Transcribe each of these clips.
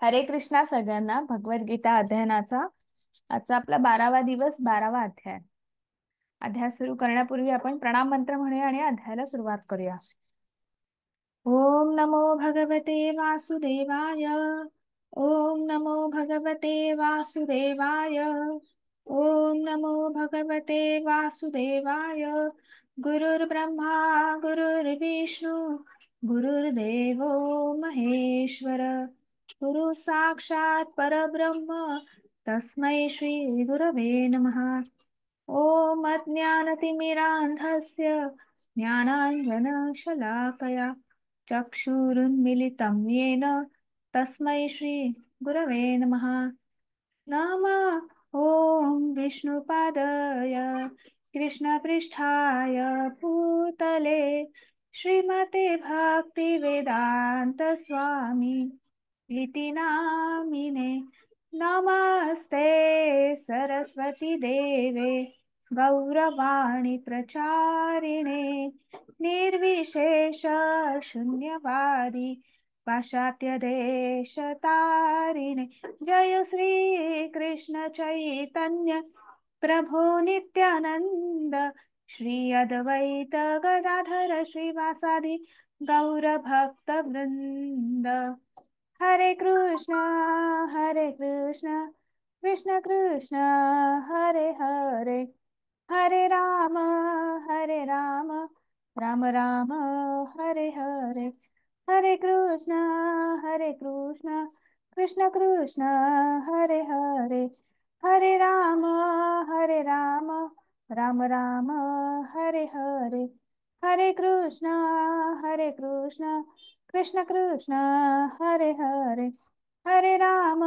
हरे कृष्णा सगळ्यांना. भगवद्गीता अध्ययनाचा आजचा आपला 12वा दिवस, 12वा अध्याय. अध्याय सुरू करण्यापूर्वी आपण प्रणाम मंत्र म्हणूया आणि अध्यायाला सुरुवात करूया. ओम नमो भगवते वासुदेवाय. ओम नमो भगवते वासुदेवाय. ओम नमो भगवते वासुदेवाय. गुरुर्ब्रह्मा गुरुर्विष्णू गुरुर्देवो महेश्वर. गुरु साक्षात परब्रह्म तस्मै श्री गुरवे नमः. ओम अज्ञानतिमिरान्धस्य ज्ञानाञ्जनशलाकया चक्षुरुन्मिलितं येन तस्मै श्री गुरवे नमः. नमः ओम विष्णुपादाय कृष्णपृष्ठाय भूतले श्रीमते भक्तिवेदांत स्वामी इति नामिने. नमस्ते सरस्वती देवे गौरवाणी प्रचारिणे निर्विशेष शून्यवादी पाश्चात्य देशतारिणे. जय श्री कृष्ण चैतन्य प्रभु नित्यानंद श्री अद्वैत गदाधर श्रीवासादि गौर भक्त वृंद. हरे कृष्ण कृष्ण कृष्ण हरे हरे, हरे राम राम राम हरे हरे. हरे कृष्ण कृष्ण कृष्ण हरे हरे, हरे राम राम राम हरे हरे. हरे कृष्ण कृष्ण कृष्ण हरे हरे, हरे राम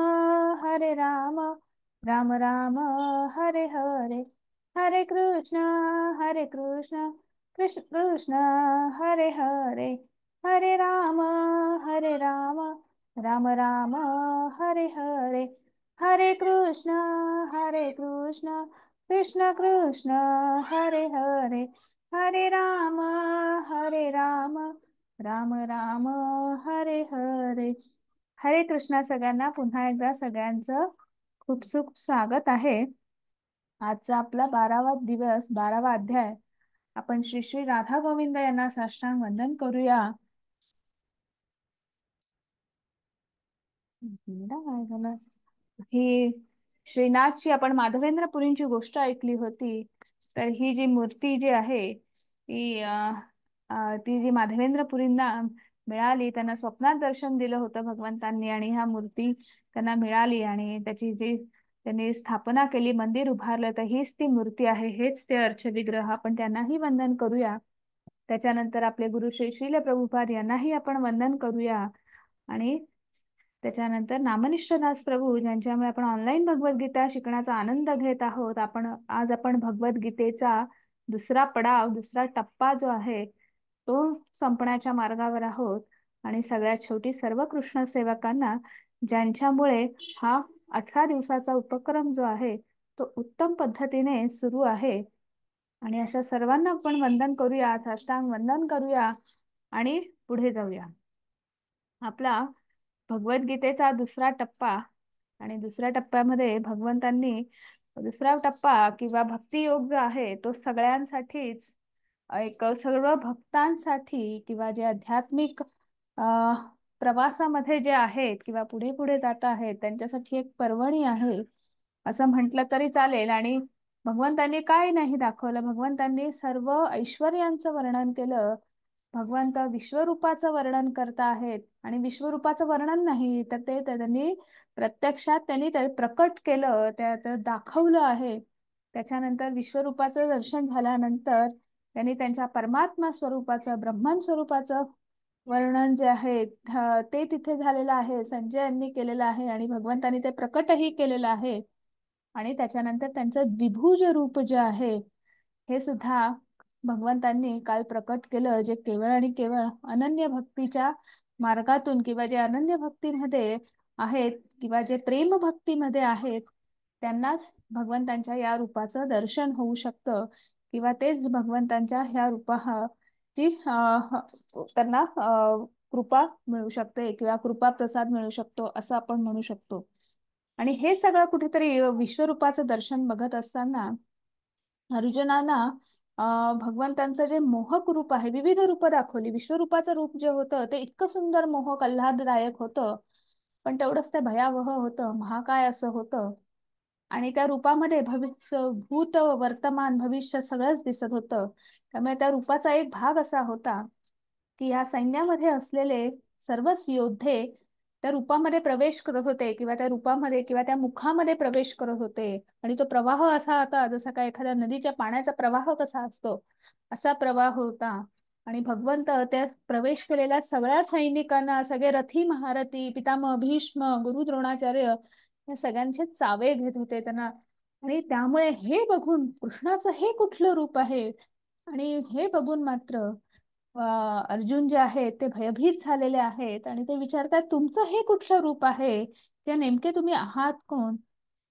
राम राम हरे हरे. हरे कृष्ण कृष्ण कृष्ण हरे हरे, हरे राम राम राम हरे हरे. हरे कृष्ण कृष्ण कृष्ण हरे हरे, हरे राम राम राम हरे हरे. हरे कृष्णा सगळ्यांना. पुन्हा एकदा सगळ्यांचं खूप खूप स्वागत आहे. आजचा आपला 12वा दिवस, 12वा अध्याय. आपण श्री श्री राधा गोविंद यांना साष्टांग वंदन करूया. ही श्रीनाथची आपण माधवेंद्रपुरींची गोष्ट ऐकली होती. तर ही जी मूर्ती जी आहे ती जी माधवेंद्रपुरींना मिळाली, त्यांना स्वप्नात दर्शन दिलं होतं भगवंतांनी आणि ह्या मूर्ती त्यांना मिळाली आणि त्याची जी त्यांनी स्थापना केली, मंदिर उभारलं, तर हीच ती मूर्ती आहे, हेच ते अर्चविग्रह. आपण त्यांनाही वंदन करूया. त्याच्यानंतर आपले गुरु श्री श्रील प्रभुपाद यांनाही आपण वंदन करूया. आणि त्याच्यानंतर नामनिष्ठ दास प्रभू ज्यांच्यामुळे आपण ऑनलाईन भगवद्गीता शिकण्याचा आनंद घेत आहोत. आज आपण भगवद्गीतेचा दुसरा पडाव, दुसरा टप्पा जो आहे तो संपण्याच्या मार्गावर आहोत. आणि सगळ्यात शेवटी सर्व कृष्ण सेवकांना ज्यांच्यामुळे हा 18 दिवसाचा उपक्रम जो आहे तो उत्तम पद्धतीने सुरू आहे, आणि अशा सर्वांना आपण वंदन करूया, साष्टांग वंदन करूया आणि पुढे जाऊया. आपला भगवद्गीतेचा दुसरा टप्पा, आणि दुसऱ्या टप्प्यामध्ये भगवंतांनी दुसरा टप्पा किंवा भक्ती योग जो आहे तो सगळ्यांसाठीच, एक सर्व भक्तांसाठी किंवा जे आध्यात्मिक प्रवासामध्ये जे आहेत किंवा पुढे पुढे जात आहेत त्यांच्यासाठी एक पर्वणी आहे असं म्हटलं तरी चालेल. आणि भगवंतांनी काय नाही दाखवलं, भगवंतांनी सर्व ऐश्वर्यांचं वर्णन केलं. भगवंत विश्वरूपाचं वर्णन करता आहेत, आणि विश्वरूपाचं वर्णन नाही तर ते त्यांनी प्रत्यक्षात त्यांनी ते प्रकट केलं, त्यात दाखवलं आहे. त्याच्यानंतर विश्वरूपाचं दर्शन झाल्यानंतर त्यांनी त्यांच्या परमात्मा स्वरूपाचं, ब्रह्मन स्वरूपाचं वर्णन जे आहे ते तिथे झालेलं आहे, संजय यांनी केलेलं आहे आणि भगवंतांनी ते प्रकटही केलेलं आहे. आणि त्याच्यानंतर त्यांचं द्विभुज रूप जे आहे हे सुद्धा भगवंतांनी काल प्रकट केलं, जे केवळ आणि केवळ अनन्य भक्तीच्या मार्गातून किंवा जे अनन्य भक्तीमध्ये आहेत किंवा जे प्रेम भक्तीमध्ये आहेत त्यांनाच भगवंतांच्या या रूपाचं दर्शन होऊ शकतं, किंवा तेच भगवंतांच्या ह्या रूपाची त्यांना कृपा मिळू शकते किंवा कृपा प्रसाद मिळू शकतो असं आपण म्हणू शकतो. आणि हे सगळं कुठेतरी विश्वरूपाचं दर्शन बघत असताना अर्जुनाना भगवंतांचं जे मोहक रूप आहे, विविध रूप दाखवली. विश्वरूपाचं रूप जे होतं ते इतकं सुंदर, मोहक, आल्हाददायक होतं, पण तेवढंच ते भयावह होतं, महाकाय असं होतं. आणि त्या रूपामध्ये भविष्य, भूत, वर्तमान, भविष्य सगळंच दिसत होतं. त्यामुळे त्या रूपाचा एक भाग असा होता की या सैन्यामध्ये असलेले सर्वच योद्धे त्या रूपामध्ये प्रवेश करत होते किंवा त्या रूपामध्ये किंवा त्या मुखामध्ये प्रवेश करत होते. आणि तो प्रवाह असा होता जसा का एखाद्या नदीच्या पाण्याचा प्रवाह कसा असतो असा प्रवाह होता. आणि भगवंत त्या प्रवेश केलेल्या सगळ्या सैनिकांना, सगळे रथी महारथी, पितामह भीष्म, गुरु द्रोणाचार्य या सगळ्यांचे चावे घेत होते त्यांना. आणि त्यामुळे हे बघून कृष्णाचं हे कुठलं रूप आहे, आणि हे बघून मात्र अर्जुन जे आहेत ते भयभीत झालेले आहेत आणि ते विचारतात तुमचं हे कुठलं रूप आहे, ते नेमके तुम्ही आहात कोण.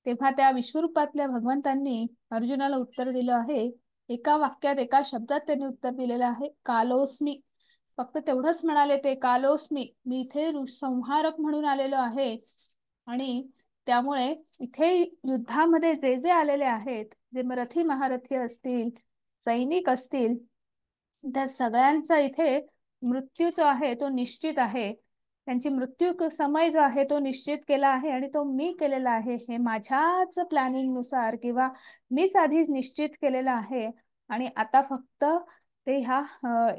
तेव्हा त्या विश्वरूपातल्या भगवंतांनी अर्जुनाला उत्तर दिलं आहे. एका वाक्यात, एका शब्दात त्यांनी उत्तर दिलेलं आहे, कालोस्मी. फक्त तेवढंच म्हणाले ते, कालोस्मी, मी इथे संहारक म्हणून आलेलो आहे. आणि त्यामुळे इथे युद्धामध्ये जे जे आलेले आहेत, जे रथी महारथी असतील, सैनिक असतील, त्या सगळ्यांचा इथे मृत्यू जो आहे तो निश्चित आहे. त्यांची मृत्यू समय जो आहे तो निश्चित केला आहे आणि तो मी केलेला आहे. हे माझ्याच प्लॅनिंग नुसार किंवा मीच आधीच निश्चित केलेला आहे. आणि आता फक्त ते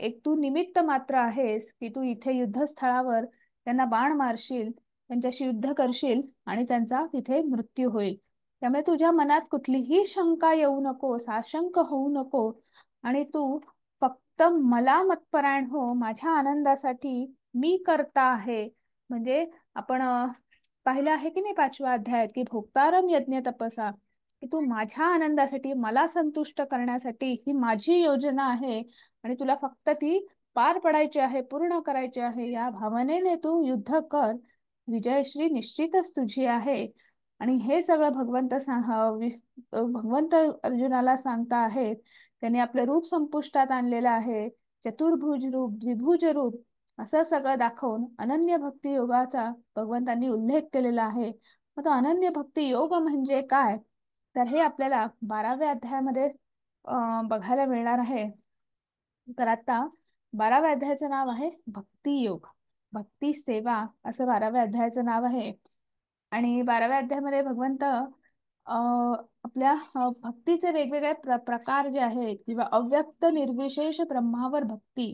एक तू निमित्त मात्र आहेस की तू इथे युद्धस्थळावर त्यांना बाण मारशील, त्यांच्याशी युद्ध करशील आणि त्यांचा तिथे मृत्यू होईल. त्यामुळे तुझ्या मनात कुठलीही शंका येऊ नको, साशंक होऊ नको. आणि तू फक्त मला मतपरायण हो, माझ्या आनंदासाठी मी करता आहे. म्हणजे आपण पाहिलं आहे की नाही 5व्या अध्यायात की भोक्तारम यज्ञ तपसा, की तू माझ्या आनंदासाठी, मला संतुष्ट करण्यासाठी ही माझी योजना आहे आणि तुला फक्त ती पार पडायची आहे, पूर्ण करायची आहे. या भावनेने तू युद्ध कर, विजयश्री निश्चितच तुझी आहे. आणि हे सगळं भगवंत अर्जुनाला सांगता आहेत. त्याने आपलं रूप संपुष्टात आणलेलं आहे. चतुर्भुज रूप, द्विभुज रूप असं सगळं दाखवून अनन्य भक्ती योगाचा भगवंतांनी उल्लेख केलेला आहे. मग तो अनन्य भक्ती योग म्हणजे काय, तर हे आपल्याला 12व्या अध्यायामध्ये बघायला मिळणार आहे. तर आता 12व्या अध्यायाचं नाव आहे भक्ती योग, भक्ती सेवा असं 12व्या अध्यायाचं नाव आहे. आणि 12व्या अध्यायामध्ये भगवंत आपल्या भक्तीचे वेगवेगळे प्रकार जे आहेत किंवा अव्यक्त निर्विशेष ब्रह्मावर भक्ती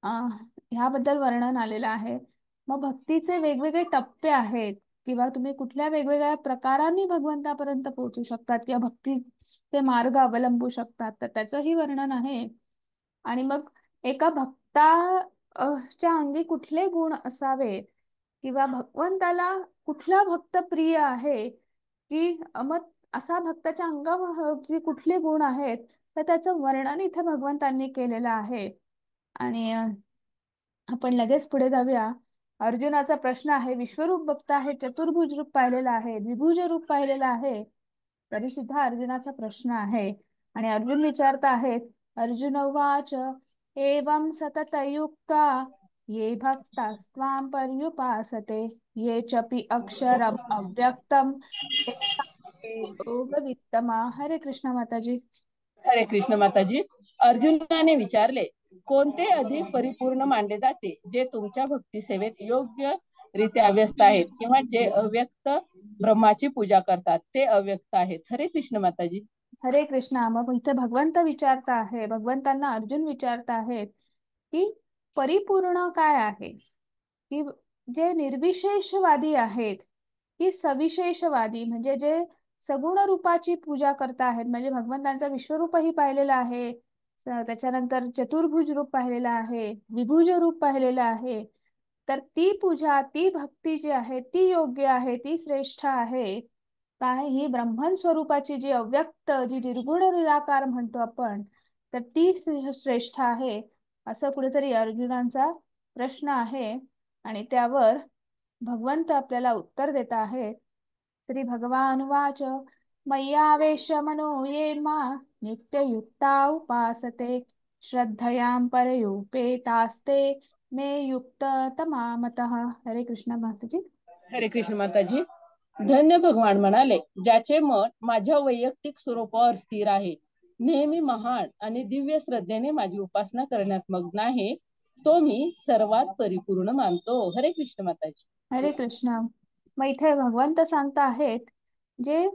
ह्याबद्दल वर्णन आलेलं आहे. मग भक्तीचे वेगवेगळे टप्पे आहेत किंवा तुम्ही कुठल्या वेगवेगळ्या प्रकारांनी भगवंतापर्यंत पोहोचू शकतात किंवा भक्तीचे मार्ग अवलंबू शकतात, तर त्याचंही वर्णन आहे. आणि मग एका भक्ता च्या अंगी कुठले गुण असावे किंवा भगवंताला कुठला भक्त प्रिय आहे, की मग असा भक्ताच्या अंगावर कुठले गुण आहेत, तर त्याचं वर्णन इथे भगवंतांनी केलेलं आहे. आणि आपण लगेच पुढे जाऊया. अर्जुनाचा प्रश्न आहे, विश्वरूप बघता आहे, चतुर्भुज रूप पाहिलेला आहे, द्विभुज रूप पाहिलेला आहे, तरी सुद्धा अर्जुनाचा प्रश्न आहे. आणि अर्जुन विचारत आहेत, अर्जुन उवाच एवं सततयुक्ता ये भक्तास्त्वां पर्युपासते ये चपि अक्षरम अव्यक्तम तेषां योगवित्तमा. हरे कृष्ण माताजी. हरे कृष्ण माताजी. अर्जुनाने विचारले, कोणते अधिक परिपूर्ण मानले जाते, जे तुमच्या भक्ती सेवेत योग्य रित्या व्यस्त आहेत किंवा जे अव्यक्त ब्रह्माची पूजा करतात ते अव्यक्त आहेत. हरे कृष्ण माताजी. हरे कृष्णा. मग इथे भगवंत विचारता आहे, भगवंतांना अर्जुन विचारता आहेत की परिपूर्ण काय आहे, की जे निर्विशेषवादी आहेत की सविशेषवादी, म्हणजे जे सगुण रूपाची पूजा करता आहेत, म्हणजे भगवंतांचा विश्वरूपही पाहिलेला आहे, त्याच्यानंतर चतुर्भुज रूप पाहिलेला आहे, विभुज रूप पाहिलेलं आहे. तर ती पूजा, ती भक्ती जी आहे ती योग्य आहे, ती श्रेष्ठ आहे. काय ही ब्रह्मन स्वरूपाची जी अव्यक्त, जी निर्गुण निराकार म्हणतो आपण, तर ती श्रेष्ठ आहे असं कुठेतरी अर्जुनांचा प्रश्न आहे. आणि त्यावर भगवंत आपल्याला उत्तर देत आहेत. श्री भगवान वाच मय्यावेश मनो ये मा नित्ययुक्ता उपासते श्रद्धयां परयोपेतास्ते मे युक्त तमा मतः। हरे कृष्ण माताजी। हरे कृष्ण माताजी. धन्य भगवान म्हणाले, ज्याचे मन माझ्या वैयक्तिक स्वरूपावर स्थिर आहे, नेहमी महान आणि दिव्य श्रद्धेने माझी उपासना करण्यात मग्न आहे, तो मी सर्वात परिपूर्ण मानतो. हरे कृष्ण माताजी. हरे कृष्ण. मग इथे भगवंत सांगता आहेत, जे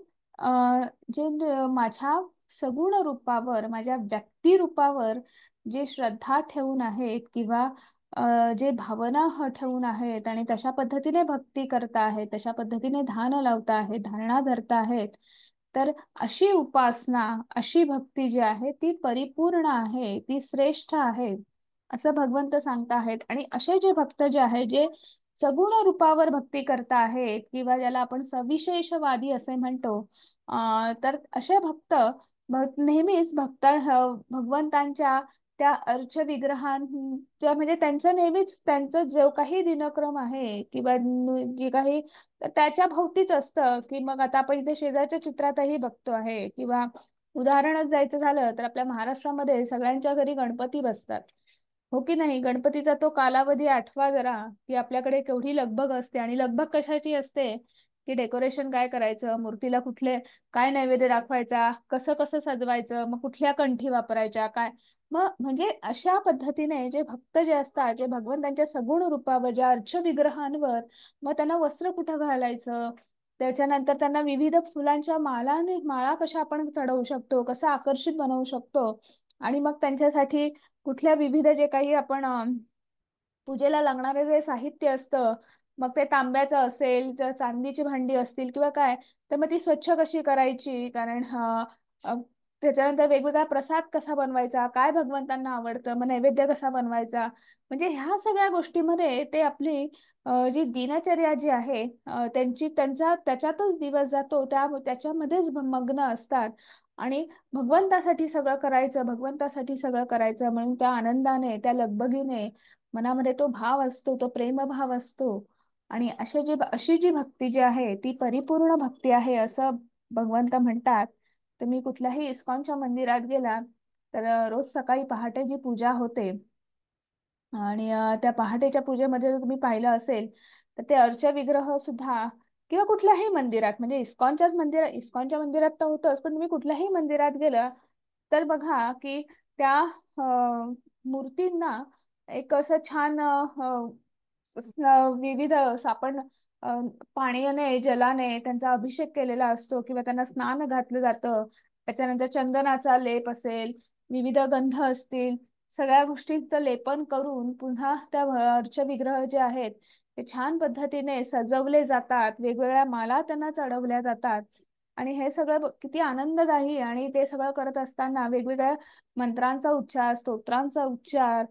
माझ्या सगुण रूपावर, माझ्या व्यक्ती रूपावर जे श्रद्धा ठेवून आहेत किंवा जे भावना ठेवून आहेत आणि तशा पद्धतीने भक्ती करता आहेत, तशा पद्धतीने ध्यान लावता आहेत, धारणा धरता आहेत, तर अशी उपासना, अशी भक्ती जी आहे ती परिपूर्ण आहे, ती श्रेष्ठ आहे, असं भगवंत सांगता आहेत. आणि असे जे भक्त जे आहे, जे सगुण रूपावर भक्ती करता आहेत किंवा ज्याला आपण सविशेषवादी असे म्हणतो, तर असे भक्त नेहमीच भगवंतांच्या त्या अर्च विग्रहांच्या, म्हणजे त्यांचं नेहमीच त्यांचं जो काही दिनक्रम आहे किंवा जे काही, तर त्याच्या भोवतीच असतं. की मग आता आपण इथे शेजारच्या चित्रातही बघतो आहे, किंवा उदाहरणच जायचं झालं तर आपल्या महाराष्ट्रामध्ये सगळ्यांच्या घरी गणपती बसतात, हो की नाही? गणपतीचा तो कालावधी आठवा जरा, की आपल्याकडे केवढी लगबग असते. आणि लगबग कशाची असते? की डेकोरेशन काय करायचं, मूर्तीला कुठले काय नैवेद्य दाखवायचा, कसं कसं सजवायचं, मग कुठल्या कंठी वापरायच्या काय. मग म्हणजे अशा पद्धतीने जे भक्त जे असतात, जे भगवंतांच्या सगुण रूपावर, ज्या अर्च विग्रहांवर, मग त्यांना वस्त्र कुठं घालायचं, त्याच्यानंतर त्यांना विविध फुलांच्या माळा कशा आपण चढवू शकतो, कसं आकर्षित बनवू शकतो, आणि मग त्यांच्यासाठी कुठल्या विविध जे काही आपण पूजेला लागणारे जे साहित्य असतं, मग ते तांब्याचं असेल तर चांदीची भांडी असतील किंवा काय, तर मग ती स्वच्छ कशी करायची, कारण अ, त्याच्यानंतर वेगवेगळा प्रसाद कसा बनवायचा, काय भगवंतांना आवडतं, मग नैवेद्य कसा बनवायचा, म्हणजे ह्या सगळ्या गोष्टीमध्ये ते आपली जी दिनचर्या जी आहे, त्यांचा त्याच्यातच दिवस जातो, त्याच्यामध्येच मग्न असतात. आणि भगवंतासाठी सगळं करायचं, भगवंतासाठी सगळं करायचं म्हणून त्या आनंदाने, त्या लगबगीने मनामध्ये तो भाव असतो, तो प्रेमभाव असतो. आणि अशी जी भक्ती जी आहे ती परिपूर्ण भक्ती आहे असं भगवंत म्हणतात. तुम्ही कुठल्याही इस्कॉनच्या मंदिरात गेला तर रोज सकाळी पहाटे जी पूजा होते, आणि त्या पहाटेच्या पूजेमध्ये जर तुम्ही पाहिलं असेल तर ते अर्चा विग्रह सुद्धा, किंवा कुठल्याही मंदिरात, म्हणजे इस्कॉनच्या मंदिरात तर होतच, पण तुम्ही कुठल्याही मंदिरात गेला तर बघा की त्या मूर्तींना एक असं छान विविध आपण अ, पाण्याने, जलाने त्यांचा अभिषेक केलेला असतो, किंवा त्यांना स्नान घातलं जातं. त्याच्यानंतर चंदनाचा लेप असेल, विविध गंध असतील, सगळ्या गोष्टींचं लेपन करून पुन्हा त्या विग्रह जे आहेत ते छान पद्धतीने सजवले जातात, वेगवेगळ्या माला त्यांना चढवल्या जातात. आणि हे सगळं किती आनंददायी. आणि ते सगळं करत असताना वेगवेगळ्या मंत्रांचा उच्चार, स्तोत्रांचा उच्चार,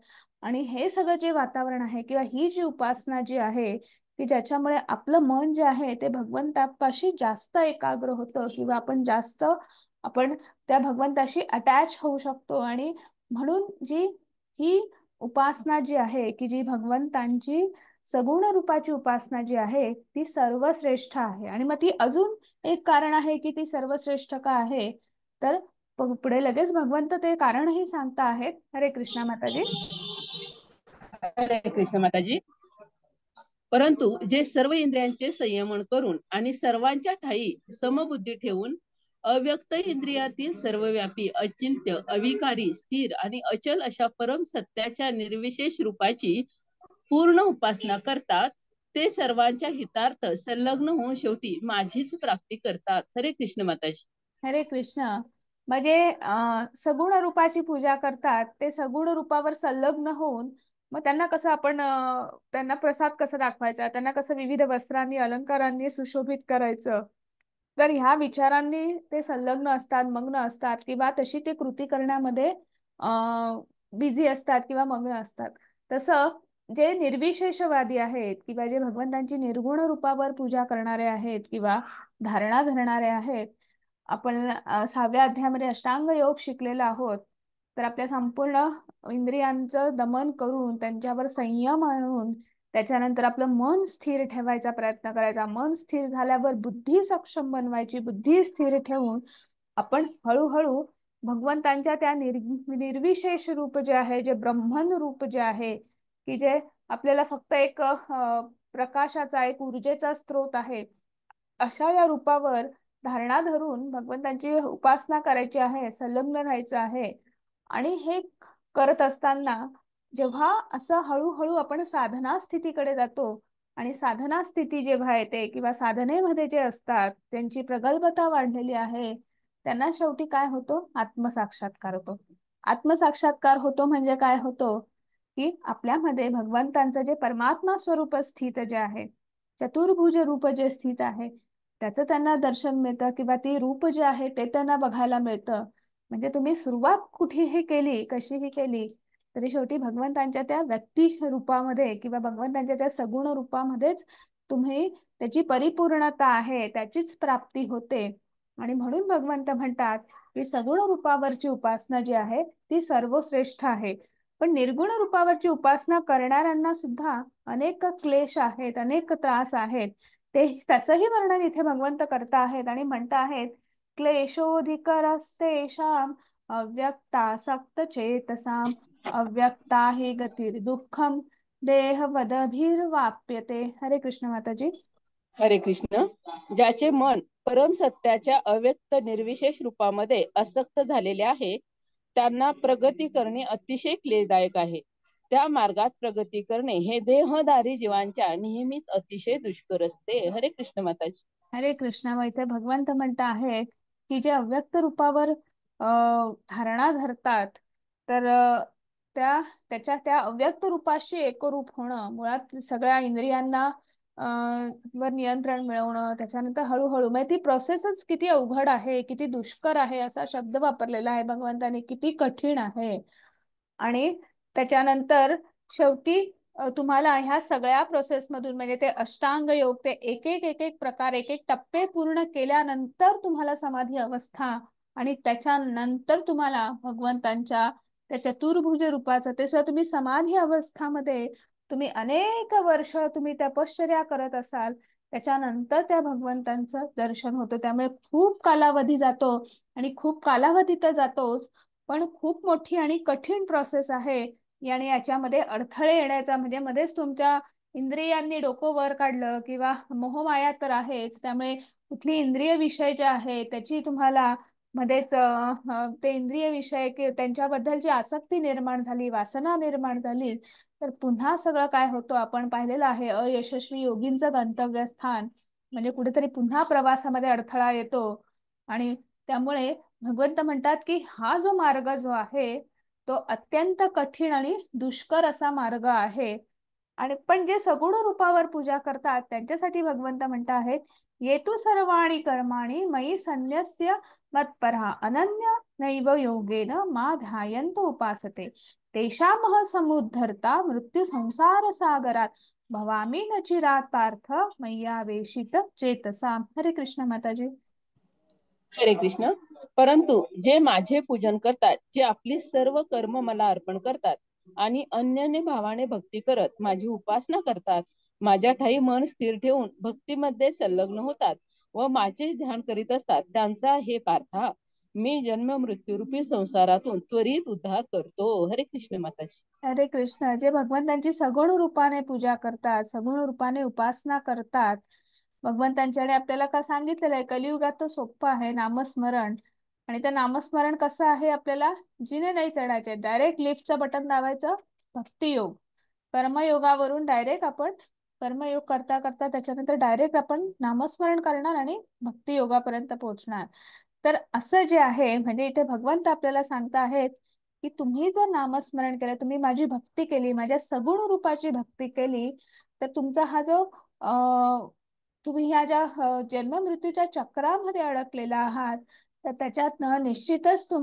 आणि हे सगळं जे वातावरण आहे किंवा ही जी उपासना जी आहे की ज्याच्यामुळे आपलं मन जे आहे ते भगवंतापाशी जास्त एकाग्र होतं, किंवा आपण त्या भगवंताशी अटॅच होऊ शकतो. आणि म्हणून ही उपासना जी आहे की जी भगवंतांची सगुण रूपाची उपासना जी आहे ती सर्वश्रेष्ठ आहे. आणि मग ती अजून एक कारण आहे की ती सर्वश्रेष्ठ का आहे, तर पुढे लगेच भगवंत ते कारणही सांगता आहेत. हरे कृष्णा माताजी. हरे कृष्ण माताजी. परंतु जे सर्व इंद्रियांचे संयमन करून आणि सर्वांच्या ठायी समबुद्धी ठेवून अव्यक्त इंद्रियातील सर्वव्यापी, अचिंत्य, अविकारी, स्थिर आणि अचल अशा परम सत्याच्या निर्विशेष रूपाची पूर्ण उपासना करतात, ते सर्वांच्या हितार्थ संलग्न होऊन शेवटी माझीच प्राप्ती करतात. हरे कृष्ण माताजी. हरे कृष्ण. म्हणजे सगुण रूपाची पूजा करतात, ते सगुण रूपावर संलग्न होऊन मग त्यांना कसं आपण त्यांना प्रसाद कसा दाखवायचा, त्यांना कसं विविध वस्त्रांनी, अलंकारांनी सुशोभित करायचं, तर ह्या विचारांनी ते संलग्न असतात, मग्न असतात, किंवा तशी ते कृती करण्यामध्ये बिझी असतात किंवा मग्न असतात. तसं जे निर्विशेषवादी आहेत किंवा जे भगवंतांची निर्गुण रूपावर पूजा करणारे आहेत किंवा धारणा धरणारे आहेत, आपण 6व्या अध्यायामध्ये अष्टांग योग शिकलेला आहोत. तर आपल्या संपूर्ण इंद्रियांचं दमन करून त्यांच्यावर संयम आणून त्याच्यानंतर आपलं मन स्थिर ठेवायचा प्रयत्न करायचा. मन स्थिर झाल्यावर बुद्धी सक्षम बनवायची. बुद्धी स्थिर ठेवून आपण हळूहळू भगवंतांच्या त्या निर्विशेष रूप जे आहे, जे ब्रह्मन रूप जे आहे की जे आपल्याला फक्त एक प्रकाशाचा, एक ऊर्जेचा स्रोत आहे, अशा या रूपावर धारणा धरून भगवंतांची उपासना करायची आहे, संलग्न राहायचं आहे. आणि हे करत असताना जेव्हा असं हळूहळू आपण साधना स्थितीकडे जातो, आणि साधना स्थिती जेव्हा येते किंवा साधनेमध्ये जे असतात त्यांची प्रगल्भता वाढलेली आहे, त्यांना शेवटी काय होतो? आत्मसाक्षात्कार होतो. आत्मसाक्षात्कार होतो म्हणजे काय होतो? की आपल्यामध्ये भगवंतांचं जे परमात्मा स्वरूप स्थित जे आहे, चतुर्भुज रूप जे स्थित आहे, त्याचं त्यांना दर्शन मिळतं, किंवा ती रूप जे आहे ते त्यांना बघायला मिळतं. म्हणजे तुम्ही सुरुवात कुठेही केली, कशीही केली, तरी शेवटी भगवंतांच्या त्या व्यक्ती रूपामध्ये किंवा भगवंतांच्या त्या सगुण रूपामध्येच तुम्ही त्याची परिपूर्णता आहे, त्याचीच प्राप्ती होते. आणि म्हणून भगवंत म्हणतात की सगुण रूपावरची उपासना जी आहे ती सर्वश्रेष्ठ आहे. पण निर्गुण रूपावरची उपासना करणाऱ्यांना सुद्धा अनेक क्लेश आहेत, अनेक त्रास आहेत. ते तसंही वर्णन इथे भगवंत करता आहेत आणि म्हणता आहेत, क्लेशोधिकरस्तेषां अव्यक्तासक्त चेतसाम अव्यक्ता हि गतिर् दुःखम देहवदभिर्वाप्यते. हरे कृष्ण माताजी. हरे कृष्ण. ज्याचे मन परम सत्याच्या अव्यक्त निर्विशेष रूपामध्ये आसक्त झालेले आहे, त्यांना प्रगती करणे अतिशय क्लेशदायक आहे. त्या मार्गात प्रगती करणे हे देहधारी जीवांच्या नेहमीच अतिशय दुष्कर असते. हरे कृष्ण माताजी. हरे कृष्ण. मग इथे भगवंत म्हणत आहेत की जे अव्यक्त रूपावर धारणा धरतात, तर त्या अव्यक्त रूपाशी एकरूप होणं, मुळात सगळ्या इंद्रियांना वर नियंत्रण मिळवणं, त्याच्यानंतर हळूहळू, म्हणजे ती प्रोसेसच किती अवघड आहे, किती दुष्कर आहे, असा शब्द वापरलेला आहे भगवंताने, किती कठीण आहे. आणि त्याच्यानंतर शेवटी तुम्हाला ह्या सगळ्या प्रोसेस मधून, म्हणजे ते अष्टांग योग, ते एक एक एक एक प्रकार, एक एक टप्पे पूर्ण केल्यानंतर तुम्हाला समाधी अवस्था, आणि त्याच्यानंतर तुम्हाला भगवंतांच्या त्या चतुर्भुज रूपाचं, ते सुद्धा तुम्ही समाधी अवस्थामध्ये तुम्ही अनेक वर्ष तुम्ही तपश्चर्या करत असाल, त्याच्यानंतर त्या भगवंतांचं दर्शन होतं. त्यामुळे खूप कालावधी जातो, आणि खूप कालावधी तर जातोच, पण खूप मोठी आणि कठीण प्रोसेस आहे. आणि याच्यामध्ये अडथळे येण्याचा, म्हणजे मध्येच तुमच्या इंद्रियांनी डोकं वर काढलं, किंवा मोहमाया तर आहेच, त्यामुळे कुठली इंद्रिय विषय जे आहे त्याची तुम्हाला मध्येच ते इंद्रिय विषय त्यांच्याबद्दलची आसक्ती निर्माण झाली, वासना निर्माण झाली, तर पुन्हा सगळं काय होतं आपण पाहिलेलं आहे, अयशस्वी योगींचं गंतव्यस्थान, म्हणजे कुठेतरी पुन्हा प्रवासामध्ये अडथळा येतो. आणि त्यामुळे भगवंत म्हणतात की हा जो मार्ग जो आहे तो अत्यंत कठीण आणि दुष्कर असा मार्ग आहे. आणि पण जे सगुण रूपावर पूजा करतात त्यांच्यासाठी भगवंत म्हणत आहेत, येतु सर्वाणि कर्माणि मयि संन्यस्य मत्परः अनन्य नैव योगेन मा ध्यायन्त उपासते तेषामह समुद्धरता मृत्यू संसार सागरात भवामी न चिरात पार्थ मय्यावेशित चेतसा. हरे कृष्ण माताजी. हरे कृष्ण. परंतु जे माझे पूजन करतात, जे आपली सर्व कर्म मला अर्पण करतात आणि अन्यने भावाने भक्ती करत माझी उपासना करतात, माझ्या ठाई मन स्थिर ठेवून भक्तीमध्ये संलग्न होतात व माझे ध्यान करीत असतात, त्यांचा हे पार्था मी जन्म मृत्यूरूपी संसारातून त्वरित उद्धार करतो. हरे कृष्ण माताजी. हरे कृष्ण. जे भगवंतांची सगुण रूपाने पूजा करतात, सगुण रूपाने उपासना करतात, भगवंतांच्याकडे आपल्याला का सांगितलेलं आहे, कलियुगात तो सोपं आहे नामस्मरण. आणि ते नामस्मरण कसं आहे, आपल्याला जिने नाही चढायचे, डायरेक्ट लिफ्टचं बटन दाबायचं, भक्तियोग. कर्मयोगावरून डायरेक्ट आपण कर्मयोग करता करता त्याच्यानंतर डायरेक्ट आपण नामस्मरण करणार आणि भक्ती योगापर्यंत पोहोचणार. तर असं जे आहे, म्हणजे इथे भगवंत आपल्याला सांगता आहेत की तुम्ही जर नामस्मरण केलं, तुम्ही माझी भक्ती केली, माझ्या सगुण रूपाची भक्ती केली, तर तुमचा हा जो तुम्ही ह्या ज्या जन्म मृत्यूच्या चक्रामध्ये अडकलेला आहात, तर त्याच्यातनं निश्चितच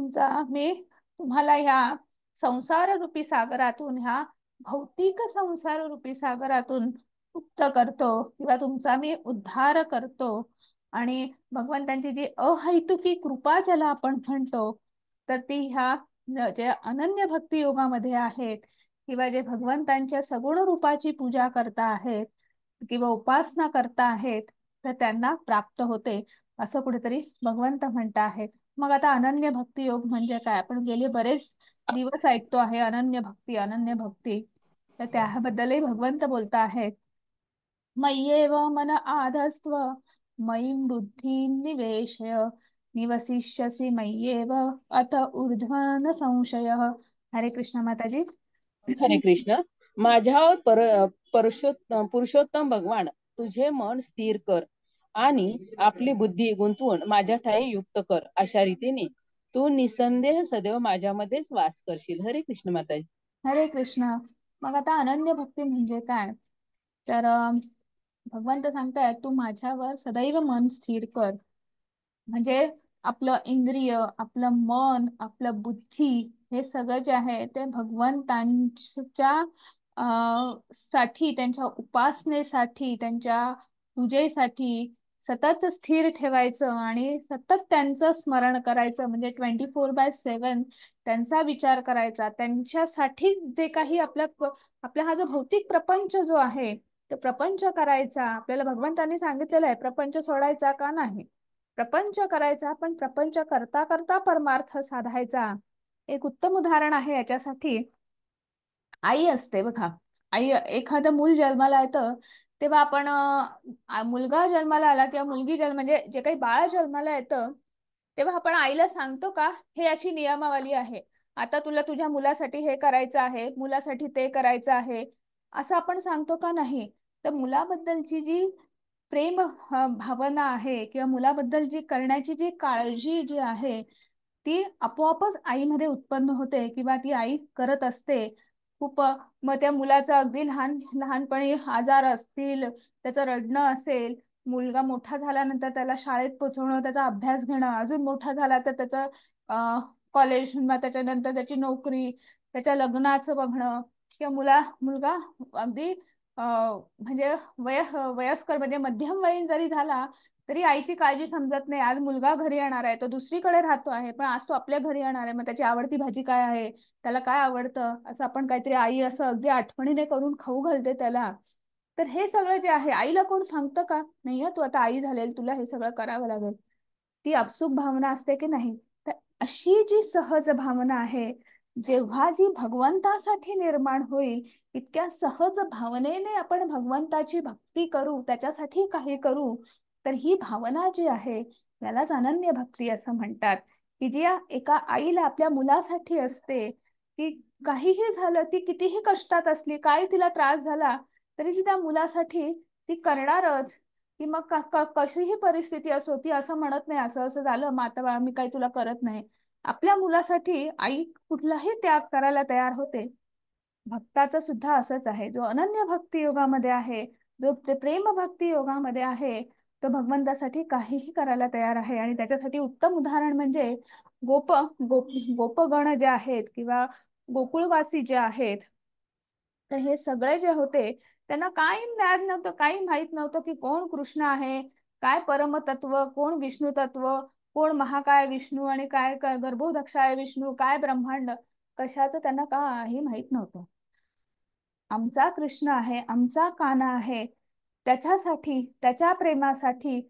मी तुम्हाला ह्या संसार रूपी सागरातून, ह्या भौतिक संसार रूपी सागरातून मुक्त करतो, किंवा तुमचा मी उद्धार करतो. आणि भगवंतांची जी अहैतुकी कृपा ज्याला आपण म्हणतो, तर ती ह्या जे अनन्य भक्ती योगामध्ये आहेत, किंवा जे भगवंतांच्या सगुण रूपाची पूजा करता आहेत किंवा उपासना करता आहेत, तर त्यांना प्राप्त होते, असं कुठेतरी भगवंत म्हणत आहेत. मग आता अनन्य भक्ती योग म्हणजे काय? आपण गेले बरेच दिवस ऐकतो आहे अनन्य भक्ती, अनन्य भक्ती. तर त्याबद्दलही भगवंत बोलत आहेत, मय्येव मन आधस्त्व मयीं बुद्धिं निवेशय निवसिष्यसि मय्येव अत ऊर्ध्व संशयः. हरे कृष्ण माताजी. हरे कृष्ण. माझ्यावर पुरुषोत्तम भगवान तुझे मन स्थिर कर आणि आपली बुद्धी गुंतवून माझ्या ठाई युक्त कर. अशा रीतीने तू निसंदेह सदैव माझ्यामध्येच वास करशील. हरे कृष्ण माताजी. हरे कृष्ण. मग आता अनन्य भक्ती म्हणजे काय? तर भगवंत सांगतायत, तू माझ्यावर सदैव मन स्थिर कर. म्हणजे आपलं इंद्रिय, आपलं मन, आपलं बुद्धी, हे सगळं जे आहे ते भगवंतांच्या साठी, त्यांच्या उपासनेसाठी, त्यांच्या पूजेसाठी सतत स्थिर ठेवायचं आणि सतत त्यांचं स्मरण करायचं. म्हणजे 24/7 त्यांचा विचार करायचा. त्यांच्यासाठी जे काही आपला हा जो भौतिक प्रपंच जो आहे, तो प्रपंच करायचा. आपल्याला भगवंतांनी सांगितलेलं आहे, प्रपंच सोडायचा का नाही. प्रपंच करायचा, पण प्रपंच करता करता परमार्थ साधायचा. एक उत्तम उदाहरण आहे याच्यासाठी, आई असते बघा. आई, एखादं मूल जन्माला येतं तेव्हा आपण मुलगा जन्माला आला किंवा मुलगी म्हणजे जे काही बाळ जन्माला येतं, तेव्हा आपण आईला सांगतो का, हे अशी नियमावली आहे, आता तुला तुझ्या मुलासाठी हे करायचं आहे, मुलासाठी ते करायचं आहे, असं आपण सांगतो का? नाही. तर मुलाबद्दलची जी प्रेम भावना आहे किंवा मुलाबद्दल जी करण्याची जी काळजी जी आहे, ती आपोआपच आईमध्ये उत्पन्न होते किंवा ती आई करत असते. खूप मग त्या मुलाचं अगदी लहानपणी आजार असतील, त्याचं रडणं असेल, मुलगा मोठा झाल्यानंतर त्याला शाळेत पोहोचवणं, त्याचा अभ्यास घेणं, अजून मोठा झाला तर त्याचं कॉलेज, मग त्याच्यानंतर त्याची नोकरी, त्याच्या लग्नाचं बघणं, किंवा मुलगा अगदी म्हणजे वयस्कर म्हणजे मध्यम वयीन जरी झाला तरी आईची काळजी समजत नाही. आज मुलगा घरी येणार आहे, तो दुसरीकडे राहतो आहे, पण आज तो आपल्या घरी येणार आहे, मग त्याची आवडती भाजी काय आहे, त्याला काय आवडतं, असं आपण काहीतरी आई असं अगदी आठवणीने करून खाऊ घालते त्याला. तर हे सगळं जे आहे, आईला कोण सांगतं का? नाही, तू आता आई झालेल, तुला हे सगळं करावं लागेल. ती आपसूक भावना असते की नाही? तर अशी जी सहज भावना आहे, जेव्हा जी भगवंतासाठी निर्माण होईल, इतक्या सहज भावनेने आपण भगवंताची भक्ती करू, त्याच्यासाठी काही करू, तर ही भावना जी आहे यालाच अनन्य भक्ती असं म्हणतात. की जी एका आईला आपल्या मुलासाठी असते, की काहीही झालं, ती कितीही कष्टात असली, काय तिला त्रास झाला, तरी ती त्या मुलासाठी ती करणारच. की मग कशीही परिस्थिती असो, ती असं म्हणत नाही असं असं झालं मग आता बाळा मी काही तुला करत नाही. आपल्या मुलासाठी आई कुठलाही त्याग करायला तयार होते. भक्ताचं सुद्धा असंच आहे. जो अनन्य भक्ती योगामध्ये आहे, जो प्रेम भक्ती योगामध्ये आहे, तो भगवंतासाठी काहीही करायला तयार आहे. आणि त्याच्यासाठी उत्तम उदाहरण म्हणजे गोप गोप गोपगण जे आहेत किंवा गोकुळवासी जे आहेत, तर हे सगळे जे होते त्यांना काही ज्ञान नव्हतं, काही माहित नव्हतं की कोण कृष्ण आहे, काय परमतत्व, कोण विष्णू तत्व, कोण महाकाय विष्णू आणि काय काय गर्भोदक्षाय विष्णू, काय ब्रह्मांड, कशाचं त्यांना काही माहित नव्हतं. आमचा कृष्ण आहे, आमचा काना आहे, त्याच्यासाठी, त्याच्या प्रेमासाठी